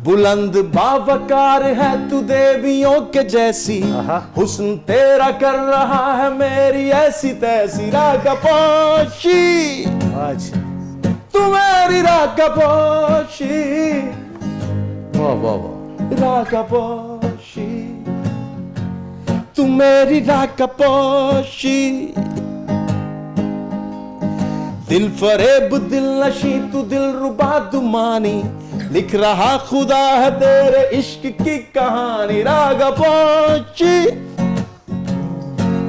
बुलंद बावकार है तू देवियों के जैसी, हुस्न तेरा कर रहा है मेरी ऐसी तैसी। राका पोशी तू मेरी राका पोशी, वाह वाह वाह। राका पोशी तू मेरी राका पोशी। दिल फरेब दिल नशी तू दिल रुबा दुमानी, लिख रहा खुदा है तेरे इश्क की कहानी। राका पोशी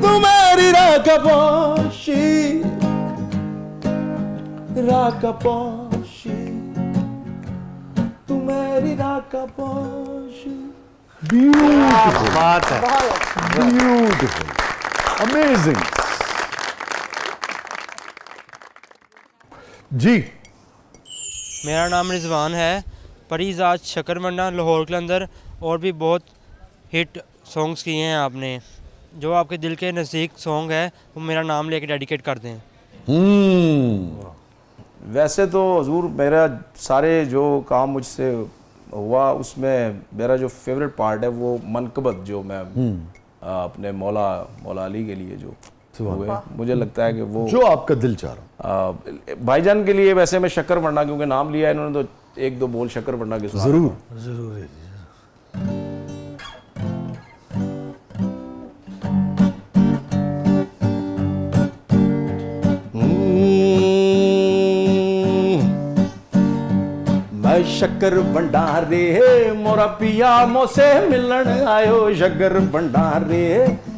तू मेरी राका पोशी, राका पोशी तू मेरी राका पोशी। ब्यूटीफुल, बात है। Beautiful, amazing. जी, मेरा नाम रिजवान है। परीज़ाद शकरमंडा लाहौर के अंदर और भी बहुत हिट सॉन्ग्स किए हैं आपने, जो आपके दिल के नज़दीक सॉन्ग है वो मेरा नाम लेके डेडिकेट कर दें। वैसे तो हजूर मेरा सारे जो काम मुझसे हुआ उसमें मेरा जो फेवरेट पार्ट है वो मनकबत जो मैं अपने मौला अली के लिए जो हुए, मुझे लगता है कि वो जो आपका दिल चाह रहा भाईजान के लिए वैसे मैं शक्कर वरना क्योंकि नाम लिया है इन्होंने तो एक दो बोल शक्कर वरना के सुना जरूर जरूर है मैं शक्कर भंडारे मोरा पिया मोसे मिलन आयो, शक्कर भंडारे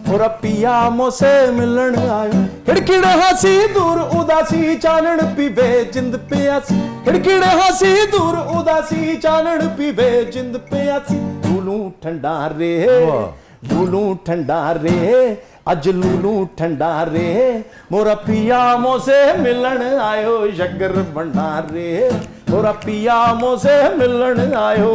मोरा पिया मोसे मिलन आयो। खिड़खिड़ हंसी दूर उदासी चानन पीवे जिंद प्यासी, खिड़खिड़ हंसी दूर उदासी चानन पीवे जिंद प्यासी। लूलू ठंडा रे लूलू ठंडा रे अज लूलू ठंडा रे मोरा पिया मोसे मिलन आयो, शक्कर भंडारे मोरा पिया मोसे मिलन आयो।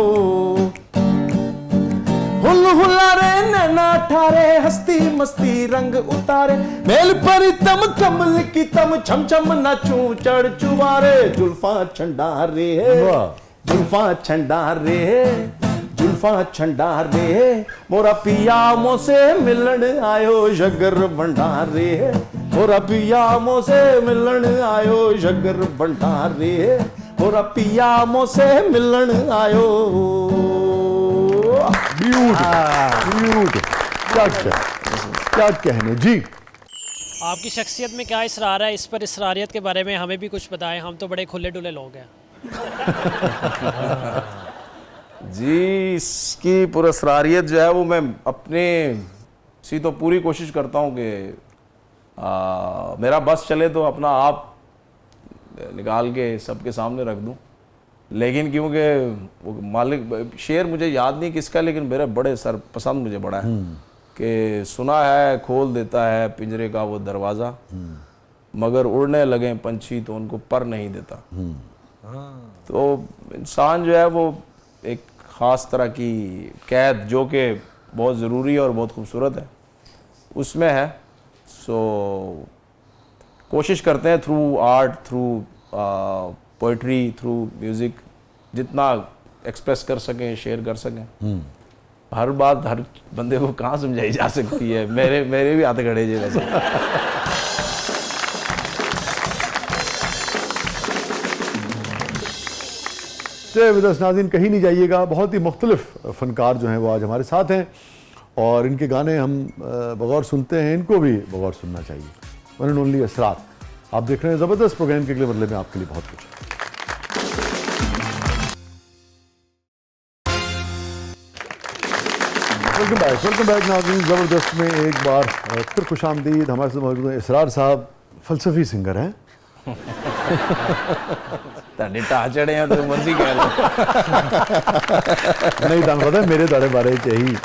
हुल हुलारे नैना ठारे हस्ती मस्ती रंग उतारे, मेल परी तम कमल की तम छम छम नाचू चढ़ चुबारे। जुल्फा छंडा रे जुल्फा छंडा रे जुल्फा छंडा रे मोरा पिया मोसे मिलन आयो, शक्कर भंडारे मोरा पिया मोसे मिलन आयो, शक्कर भंडारे मोरा पिया मोसे मिलन आयो। ब्यूटीफुल, क्या कहने जी। आपकी शख्सियत में क्या इसरार है, इस पर इसरारियत के बारे में हमें भी कुछ बताएं, हम तो बड़े खुले डुले लोग हैं। जी इसकी पुरस्कारियत जो है वो मैं अपने सी तो पूरी कोशिश करता हूँ कि मेरा बस चले तो अपना आप निकाल के सबके सामने रख दूँ, लेकिन क्योंकि वो मालिक शेर मुझे याद नहीं किसका, लेकिन मेरा बड़े सर पसंद मुझे बड़ा है कि सुना है खोल देता है पिंजरे का वो दरवाज़ा, मगर उड़ने लगे पंछी तो उनको पर नहीं देता। तो इंसान जो है वो एक ख़ास तरह की कैद जो कि बहुत ज़रूरी है और बहुत खूबसूरत है उसमें है। सो कोशिश करते हैं through art, through poetry, through music जितना एक्सप्रेस कर सकें, शेयर कर सकें। हर बात हर बंदे को कहाँ समझाई जा सकती है, मेरे भी हाथ खड़े जी वैसे। विदस नाज़रीन कहीं नहीं जाइएगा, बहुत ही मुख्तलिफ फ़नकार जो हैं वो आज हमारे साथ हैं और इनके गाने हम बगौर सुनते हैं, इनको भी बगौर सुनना चाहिए। वन एंड ओनली असरार आप देख रहे हैं ज़बरदस्त प्रोग्राम के अगले बदले में आपके लिए बहुत कुछ है। वेलकम बैक नाज़रीन। ज़बरदस्त में एक बार फिर खुशामदीद। हमारे साथ मौजूद हैं इसरार साहब, फ़लसफ़ी सिंगर हैं। टा चढ़े हैं तो मर्जी कह लो। नहीं तुम पता है मेरे तारे बारे यही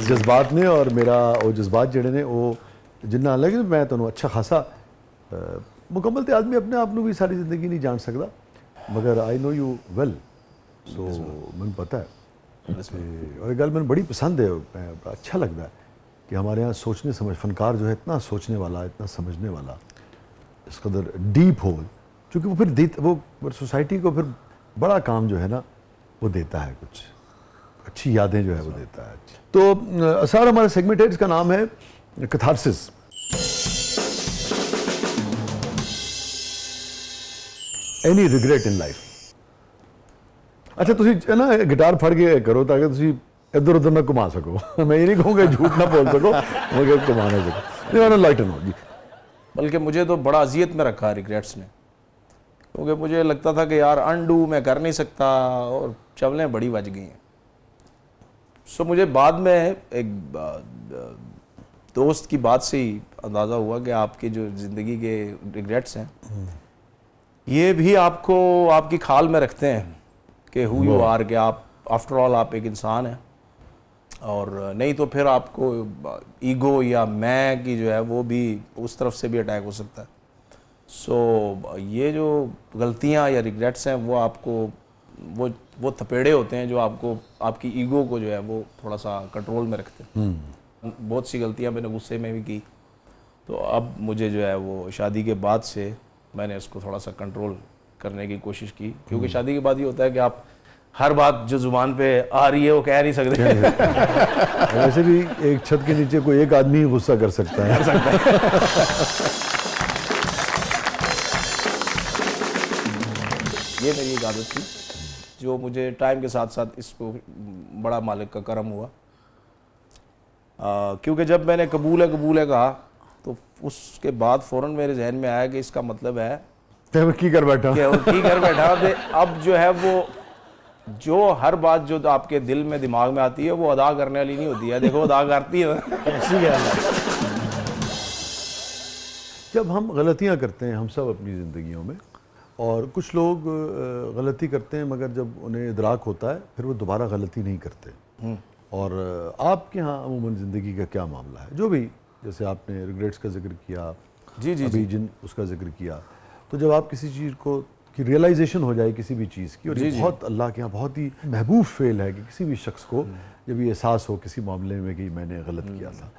जज्बात ने और मेरा वो जज्बात जड़े ने वो जिन्ना लेकिन मैं तुहानू अच्छा खासा मुकम्मल तो आदमी अपने आप भी सारी जिंदगी नहीं जान सकता, मगर आई नो यू वेल, सो मैंने पता है और एक गल मैंने बड़ी पसंद है, बड़ा अच्छा लगता है कि हमारे यहाँ सोचने समझ फनकार जो है इतना सोचने वाला, इतना समझने वाला, इस कदर डीप हो, क्योंकि वो फिर वो सोसाइटी को फिर बड़ा काम जो है ना वो देता है, कुछ अच्छी यादें जो है वो देता है। तो असरार हमारे सेगमेंट है, इसका नाम है catharsis. Any regret in life. अच्छा तुसी है ना गिटार फड़ के करो ताकि तुसी इधर उधर ना घुमा सको। मैं ये नहीं कहूँगा झूठ ना बोल सको मगर घुमा ना सको। लाइटन हो जी। बल्कि मुझे तो बड़ा अजियत में रखा रिग्रेट्स ने, क्योंकि मुझे लगता था कि यार अनडू मैं कर नहीं सकता और चवलें बड़ी बज गई हैं। सो मुझे बाद में एक दोस्त की बात से ही अंदाज़ा हुआ कि आपकी जो ज़िंदगी के रिग्रेट्स हैं ये भी आपको आपकी खाल में रखते हैं कि हु यू आर, कि आप आफ्टर ऑल आप एक इंसान हैं, और नहीं तो फिर आपको ईगो या मैं की जो है वो भी उस तरफ से भी अटैक हो सकता है। सो ये जो गलतियां या रिग्रेट्स हैं वो आपको वो थपेड़े होते हैं जो आपको आपकी ईगो को जो है वो थोड़ा सा कंट्रोल में रखते हैं। बहुत सी गलतियां मैंने गुस्से में भी की, तो अब मुझे जो है वो शादी के बाद से मैंने उसको थोड़ा सा कंट्रोल करने की कोशिश की, क्योंकि शादी के बाद ये होता है कि आप हर बात जो जुबान पे आ रही है वो कह नहीं सकते। वैसे भी एक छत के नीचे कोई एक आदमी ही गुस्सा कर सकता है। ये मेरी एक आदत थी जो मुझे टाइम के साथ साथ इसको बड़ा मालिक का करम हुआ, क्योंकि जब मैंने कबूल है कहा तो उसके बाद फ़ौरन मेरे जहन में आया कि इसका मतलब है की कर बैठा कि वो की कर बैठा। अब जो है वो जो हर बात जो आपके दिल में दिमाग में आती है वो अदा करने वाली नहीं होती है। देखो अदा करती है। जब हम गलतियां करते हैं हम सब अपनी ज़िंदगियों में, और कुछ लोग गलती करते हैं मगर जब उन्हें इदराक होता है फिर वो दोबारा गलती नहीं करते। और आपके यहाँ अमूमन ज़िंदगी का क्या मामला है? जो भी, जैसे आपने रिग्रेट्स का जिक्र किया, जी अभी जिन उसका जिक्र किया, तो जब आप किसी चीज़ को की रियलाइजेशन हो जाए किसी भी चीज़ की, और ये बहुत अल्लाह के यहाँ बहुत ही महबूब फेल है कि किसी भी शख्स को जब ये एहसास हो किसी मामले में कि मैंने गलत किया था,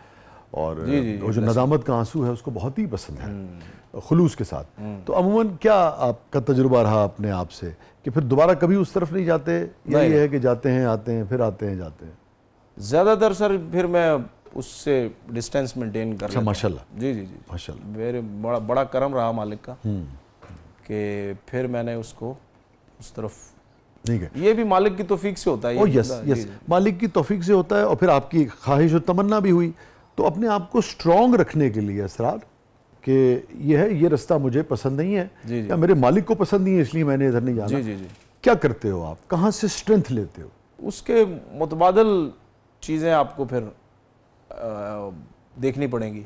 और वो जो नदामत का आंसू है उसको बहुत ही पसंद है खुलूस के साथ। तो अमूमन क्या आपका तजुर्बा रहा अपने आप से कि फिर दोबारा कभी उस तरफ नहीं जाते, या ये है कि जाते हैं आते हैं फिर आते हैं जाते हैं? ज़्यादातर सर फिर मैं उससे डिस्टेंस मेंटेन कर लेता हूं। माशाल्लाह। जी माशाल्लाह। मेरे बड़ा करम रहा मालिक का कि फिर मैंने उसको उस तरफ नहीं गए। ये भी मालिक की तौफीक से होता है। ओ यस यस, मालिक की तौफीक से होता है, और फिर आपकी ख्वाहिश और तमन्ना भी हुई। तो अपने आप को स्ट्रॉन्ग रखने के लिए असरार कि ये है, ये रास्ता मुझे पसंद नहीं है, या मेरे मालिक को पसंद नहीं है इसलिए मैंने इधर नहीं जाना। जी। क्या करते हो आप, कहाँ से स्ट्रेंथ लेते हो? उसके मुतबादल चीज़ें आपको फिर देखनी पड़ेंगी,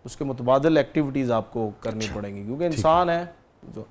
उसके मुतबादल एक्टिविटीज़ आपको करनी पड़ेंगी, क्योंकि इंसान है जो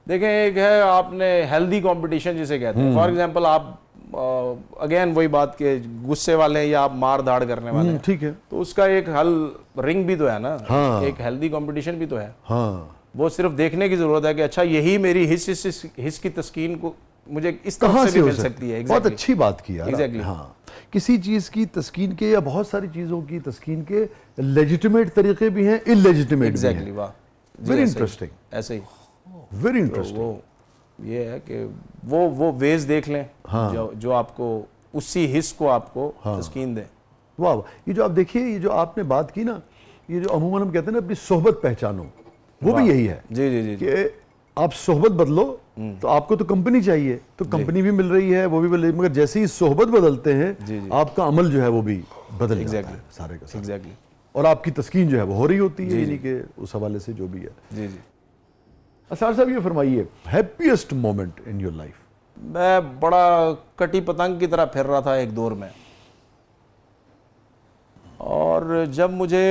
देखें, एक है आपने हेल्दी कंपटीशन जिसे कहते हैं। फॉर एग्जांपल आप अगेन वही बात के गुस्से वाले हैं या आप मार धाड़ करने वाले हैं, ठीक है, तो उसका एक हल रिंग भी तो है ना। हाँ। एक हेल्दी कंपटीशन भी तो है। हाँ, वो सिर्फ देखने की जरूरत है कि अच्छा यही मेरी हिस्स की तस्कीन को मुझे इस तरह से भी मिल सकती है। बहुत अच्छी बात की यार। Exactly. हाँ, किसी चीज़ की तस्कीन के या बहुत सारी चीज़ों की तस्कीन के लेजिटिमेट तरीके भी हैं, इलेजिटिमेट भी हैं। वाह, वेरी इंटरेस्टिंग, ऐसे ही वेरी तो इंटरेस्टिंग। वो ये है कि वो वेज देख लें जो आपको उसी हिस्स को आपको तस्कीन दे। वाह, ये जो आप देखिए, ये जो आपने बात की ना, ये जो अमूमन हम कहते हैं ना अपनी सोहबत पहचानो, वो भी यही है। जी कि आप सोहबत बदलो तो आपको तो कंपनी चाहिए, तो कंपनी भी मिल रही है, वो भी मिल रही है, मगर जैसे ही सोहबत बदलते हैं आपका अमल जो है वो भी बदल जाता है सारे का सारा। और आपकी तस्कीन जो है वो हो रही होती है, यानी कि उस हवाले से जो भी है। जी असरार साहब, ये फरमाइए happiest moment in your life. मैं बड़ा कटी पतंग की तरह फिर रहा था एक दौर में, और जब मुझे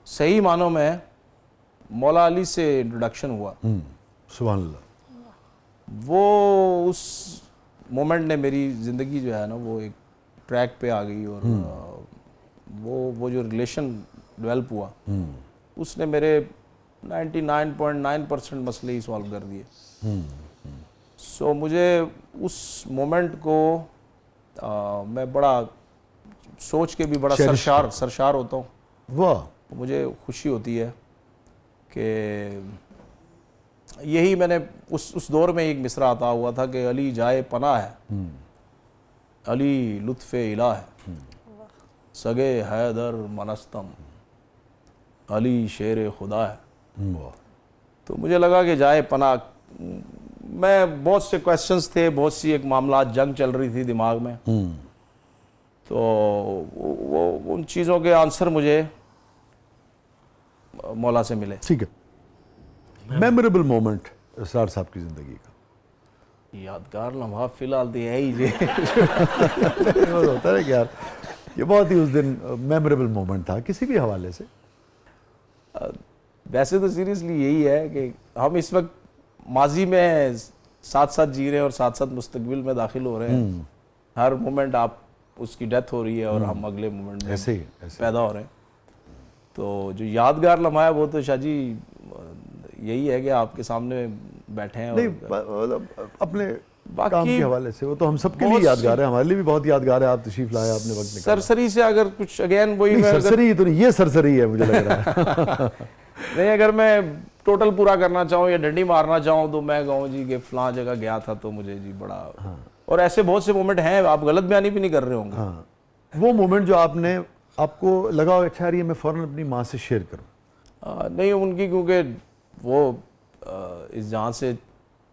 सही मानों में मौला अली से इंट्रोडक्शन हुआ, सुभान अल्लाह, वो उस मोमेंट ने मेरी ज़िंदगी जो है ना वो एक ट्रैक पे आ गई, और वो जो रिलेशन डेवलप हुआ उसने मेरे 99.9% मसले ही सॉल्व कर दिए। सो मुझे उस मोमेंट को मैं बड़ा सोच के भी बड़ा सरशार होता हूँ। वाह, मुझे खुशी होती है कि यही मैंने उस दौर में एक मिसरा आता हुआ था कि अली जाए पनाह है, अली लुत्फ़े इलाह है, सगे हैदर मनस्तम, अली शेर खुदा है। तो मुझे लगा कि जाए पनाह, मैं बहुत से क्वेश्चंस थे, बहुत सी एक मामला जंग चल रही थी दिमाग में, तो वो उन चीज़ों के आंसर मुझे मौला से मिले। ठीक है, मेमोरेबल मोमेंट असरार साहब की ज़िंदगी का यादगार लम्हा फिलहाल तो है ही जी। होता है कि यार ये बहुत ही उस दिन मेमोरेबल मोमेंट था किसी भी हवाले से। वैसे तो सीरियसली यही है कि हम इस वक्त माजी में साथ साथ जी रहे हैं और साथ साथ मुस्तकबिल में दाखिल हो रहे हैं। हर मोमेंट आप उसकी डेथ हो रही है और हम अगले मोमेंट में ऐसे पैदा हो रहे हैं। तो जो यादगार लम्हा है वो तो शाह जी यही है कि आपके सामने बैठे हैं नहीं और अपने बाकी काम के हवाले से वो तो हम सबके लिए बहुत यादगार है, हमारे लिए भी बहुत यादगार है। आप तशरीफ लाए, आपने वक्त निकाला। सरसरी से अगर कुछ अगेन वही नहीं, मैं अगर- सरसरी तो नहीं, ये सरसरी है मुझे लग रहा है। नहीं, अगर मैं टोटल पूरा करना चाहूँ या डंडी मारना चाहूँ तो मैं कहूँ जी कि फलां जगह गया था तो मुझे जी बड़ा और ऐसे बहुत से मोमेंट हैं, आप गलत बयानी भी नहीं कर रहे होंगे। हाँ, वो मोमेंट जो आपको लगा हो अच्छा यार ये मैं फ़ौरन अपनी माँ से शेयर करूँ। नहीं उनकी, क्योंकि वो इस जहाँ से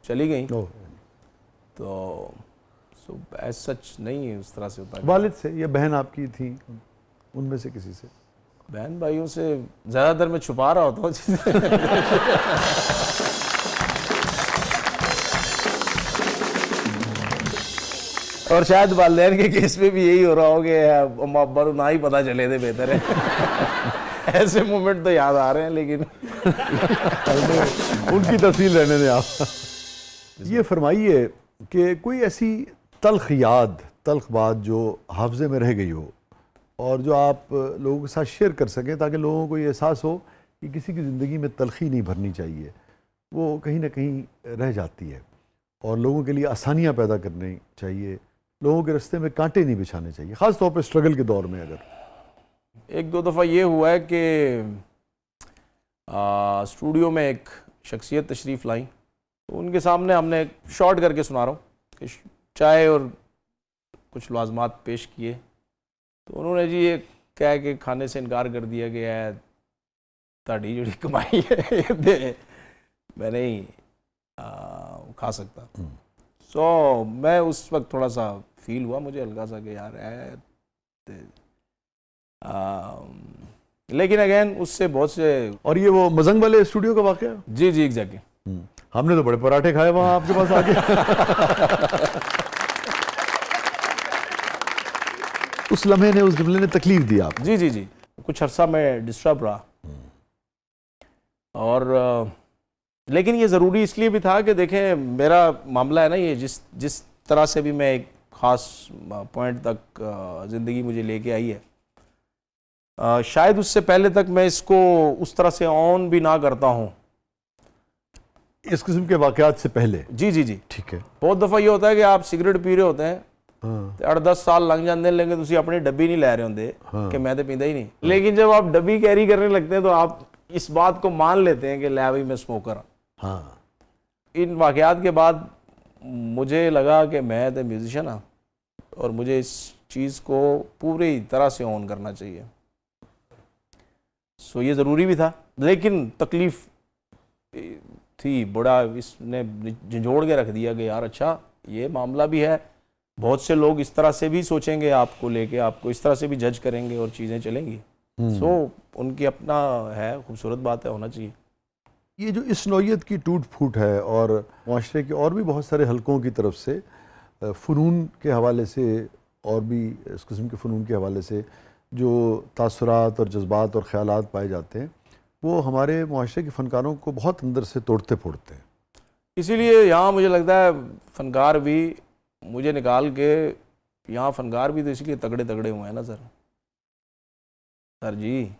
चली गई ओह, तो सो एज सच नहीं उस तरह से होता। वालिद से या बहन आपकी थी, उनमें से किसी से? बहन भाइयों से ज़्यादातर मैं छुपा रहा होता हूँ चीज़ें। और शायद वालिदैन के केस में भी यही हो रहा हो कि अम्मा अब्बा को ना ही पता चले थे बेहतर है। ऐसे मोमेंट तो याद आ रहे हैं, लेकिन उनकी तफसील रहने दें आप। ये फरमाइए कि कोई ऐसी तल्ख याद, तल्ख बात जो हाफजे में रह गई हो और जो आप लोगों के साथ शेयर कर सकें, ताकि लोगों को ये एहसास हो कि किसी की ज़िंदगी में तलखी नहीं भरनी चाहिए, वो कहीं ना कहीं रह जाती है, और लोगों के लिए आसानियाँ पैदा करनी चाहिए, लोगों के रास्ते में कांटे नहीं बिछाने चाहिए, ख़ास तौर पर स्ट्रगल के दौर में। अगर एक दो दफ़ा ये हुआ है कि स्टूडियो में एक शख्सियत तशरीफ़ लाई, तो उनके सामने हमने शॉर्ट करके सुना रहा हूँ कि चाय और कुछ लाजमात पेश किए, तो उन्होंने जी ये कह के खाने से इनकार कर दिया कि यार ताड़ी जुड़ी कमाई है मैं नहीं खा सकता। सो मैं उस वक्त थोड़ा सा फील हुआ मुझे हल्का सा कि यार है, लेकिन अगेन उससे बहुत से। और ये वो मजंग वाले स्टूडियो का वाक़या? जी जी एग्जैक्टली। हमने तो बड़े पराठे खाए वहाँ आपके पास आके। उस लम्हे ने, उस जुमले ने तकलीफ दी आप? जी जी जी, कुछ अरसा में डिस्टर्ब रहा, और लेकिन ये ज़रूरी इसलिए भी था कि देखें मेरा मामला है ना, ये जिस तरह से भी मैं एक ख़ास पॉइंट तक ज़िंदगी मुझे लेके आई है, शायद उससे पहले तक मैं इसको उस तरह से ऑन भी ना करता हूँ। इस किस्म के वाक़यात से पहले? जी जी जी, ठीक है। बहुत दफ़ा ये होता है कि आप सिगरेट पी रहे होते हैं, हाँ। 8-10 साल लंघ जाते हैं, लेकिन तुम अपनी डब्बी नहीं लै रहे होंगे कि मैं तो पींदा ही नहीं। लेकिन जब आप डब्बी कैरी करने लगते हैं तो आप इस बात को मान लेते हैं कि लै भाई मैं स्मोकर। हाँ। इन वाक़यात के बाद मुझे लगा कि मैं तो म्यूजिशियन हाँ, और मुझे इस चीज़ को पूरी तरह से ऑन करना चाहिए। सो ये ज़रूरी भी था, लेकिन तकलीफ़ थी, बड़ा इसने झंझोड़ के रख दिया कि यार अच्छा ये मामला भी है, बहुत से लोग इस तरह से भी सोचेंगे आपको लेके, आपको इस तरह से भी जज करेंगे और चीज़ें चलेंगी। सो उनकी अपना है, खूबसूरत बात है, होना चाहिए। ये जो इस नौइयत की टूट फूट है, और माशरे के और भी बहुत सारे हलकों की तरफ से फ़नून के हवाले से और भी इस किस्म के फ़नून के हवाले से जो तासुरात और जज्बात और ख़यालात पाए जाते हैं, वो हमारे माशरे के फ़नकारों को बहुत अंदर से तोड़ते फोड़ते हैं। इसीलिए यहाँ मुझे लगता है फ़नकार भी मुझे निकाल के, यहाँ फ़नकार भी तो इसलिए तगड़े तगड़े हुए हैं ना सर जी।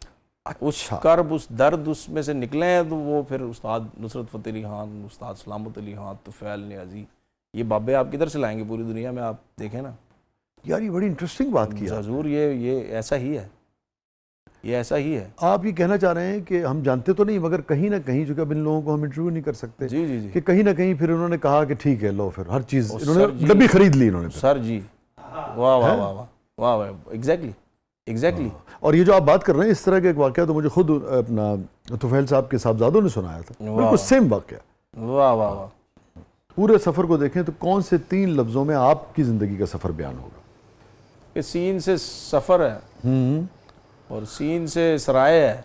उस कर्ब, उस दर्द उसमें से निकले हैं, तो वो फिर उस्ताद नुसरत फ़तेह अली खान, उस्ताद सलामत अली खान, तुफ़ैल नियाज़ी, ये बाबे आप किधर से लाएंगे पूरी दुनिया में? आप देखें ना यार, ये बड़ी इंटरेस्टिंग बात की है। ज़रूर, ये ऐसा ही है, ये ऐसा ही है। आप ये कहना चाह रहे हैं कि हम जानते तो नहीं, मगर कहीं ना कहीं, चूँकि अब इन लोगों को हम इंटरव्यू नहीं कर सकते, जी जी जी, कि कहीं ना कहीं फिर उन्होंने कहा कि ठीक है लो, फिर हर चीज़ ओ, इन्होंने सर जी। डब्बी खरीद ली इन्होंने फिर। सर जी, वाह वाह वाह वाह वाह वाह, एग्जैक्टली। और ये जो आप बात कर रहे हैं, इस तरह का एक वाक़या तो मुझे खुद अपना तुफ़ैल साहब के साहबजादों ने सुनाया था, बिल्कुल सेम वाक़या। वाह वाह वाह। पूरे सफ़र को देखें तो कौन से 3 लफ्ज़ों में आपकी ज़िंदगी का सफ़र बयान होगा? कि सीन से सफ़र है, और सीन से सराय है,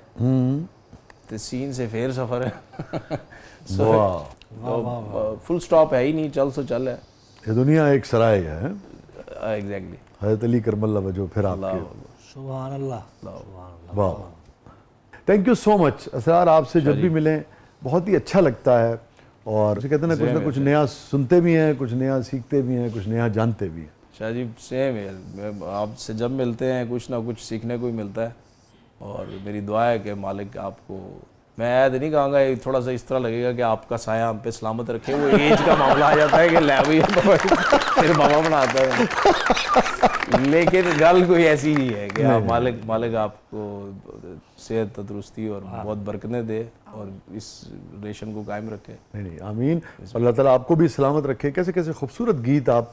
तो सीन से फिर सफ़र है। तो फुल स्टॉप है ही नहीं, चल सो चल है। ये दुनिया एक सराय है। एग्जैक्टली। हज़रत अली करमल्ला वजह फिर आपके। सुभान अल्लाह। वाह, thank you so much Asrar. आपसे जब भी मिलें बहुत ही अच्छा लगता है, और कहते हैं ना कुछ नया सुनते भी हैं, कुछ नया सीखते भी हैं, कुछ नया जानते भी हैं। शाह जी सेम है, आपसे जब मिलते हैं कुछ ना कुछ सीखने को ही मिलता है, और मेरी दुआ है कि मालिक आपको मैं ऐद नहीं कहूँगा, ये थोड़ा सा इस तरह लगेगा कि आपका साया हम पे सलामत रखे, वो एज का मामला आ जाता है कि ले भी फिर बाबा बनाता है। लेकिन गल कोई ऐसी ही है कि आप मालिक आपको सेहत तंदुरुस्ती और बहुत बरकतें दे और इस रिलेशन को कायम रखे। नहीं, आमीन। अल्लाह ताला आपको भी सलामत रखे। कैसे कैसे खूबसूरत गीत आप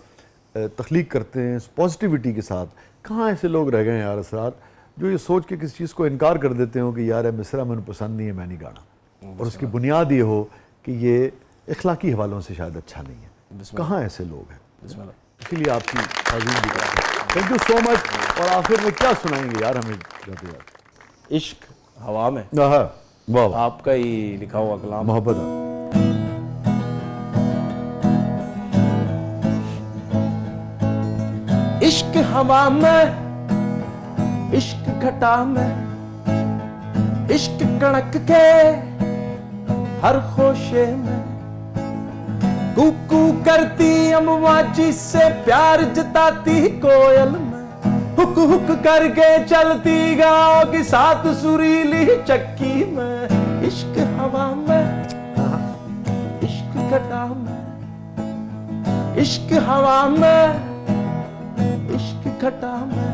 तख्लीक करते हैं पॉजिटिविटी के साथ। कहाँ ऐसे लोग रह गए हैं यार असरार, जो ये सोच के किसी चीज़ को इनकार कर देते हो कि यार ये मिसरा मैंने पसंद नहीं है, मैं नहीं गाना, और उसकी बुनियाद ये हो कि ये इखलाकी हवालों से शायद अच्छा नहीं है। कहाँ ऐसे लोग हैं? इसीलिए आपकी ताज़ीम भी करते हैं। Thank you so much. और आखिर में क्या सुनाएंगे यार हमें जाते जाते? इश्क हवा में, वाह, आपका ही लिखा हुआ कलाम। मोहब्बत। इश्क हवा में, इश्क घटा में, इश्क कड़क के हर खोशे में, कूकू करती अमवाजी से प्यार जताती कोयल में, हुक हुक करके चलती गाँव की साथ सुरीली चक्की में। इश्क हवा में, इश्क घटा में, इश्क हवा में, इश्क घटा में।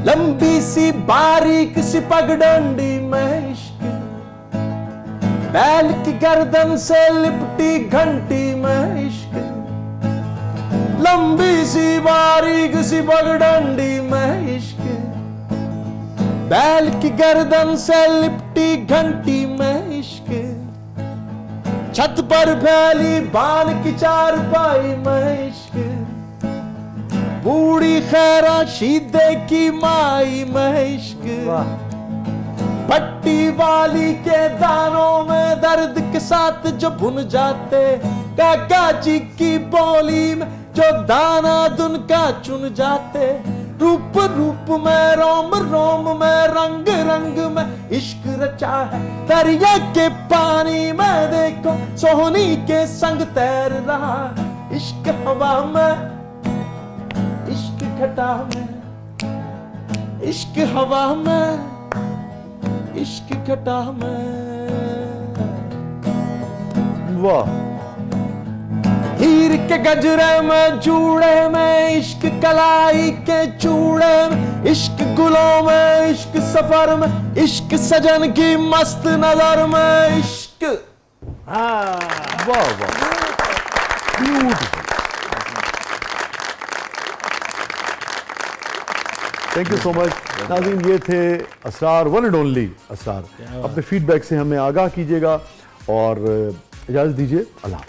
लंबी सी बारीक सी पगडंडी में इश्क, बैल की गर्दन से लिपटी घंटी में इश्क, लंबी सी बारीक सी पगडंडी में इश्क, बैल की गर्दन से लिपटी घंटी में इश्क, छत पर फैली बाल की चारपाई में इश्क, बूढ़ी खैरा शीदे की माई में इश्क, भट्टी वाली के दानों में दर्द के साथ जो भुन जाते, काका जी की बोली में जो दाना दुन का चुन जाते, रूप रूप में रोम रोम में रंग रंग में इश्क रचा है, दरिया के पानी में देखो सोहनी के संग तैर रहा। इश्क हवा में, इश्क घटा में, इश्क हवा में, इश्क घटा में। वाह। हीर के गजरे में जूड़े में इश्क, कलाई के चूड़े में इश्क, गुलों में इश्क, सफर में इश्क, सजन की मस्त नजर में इश्क। वाह वाह, beautiful. Thank you so much नाज़रीन। ये थे Asrar, one and only Asrar. अपने फीडबैक से हमें आगाह कीजिएगा और इजाज़त दीजिए। अल्लाह।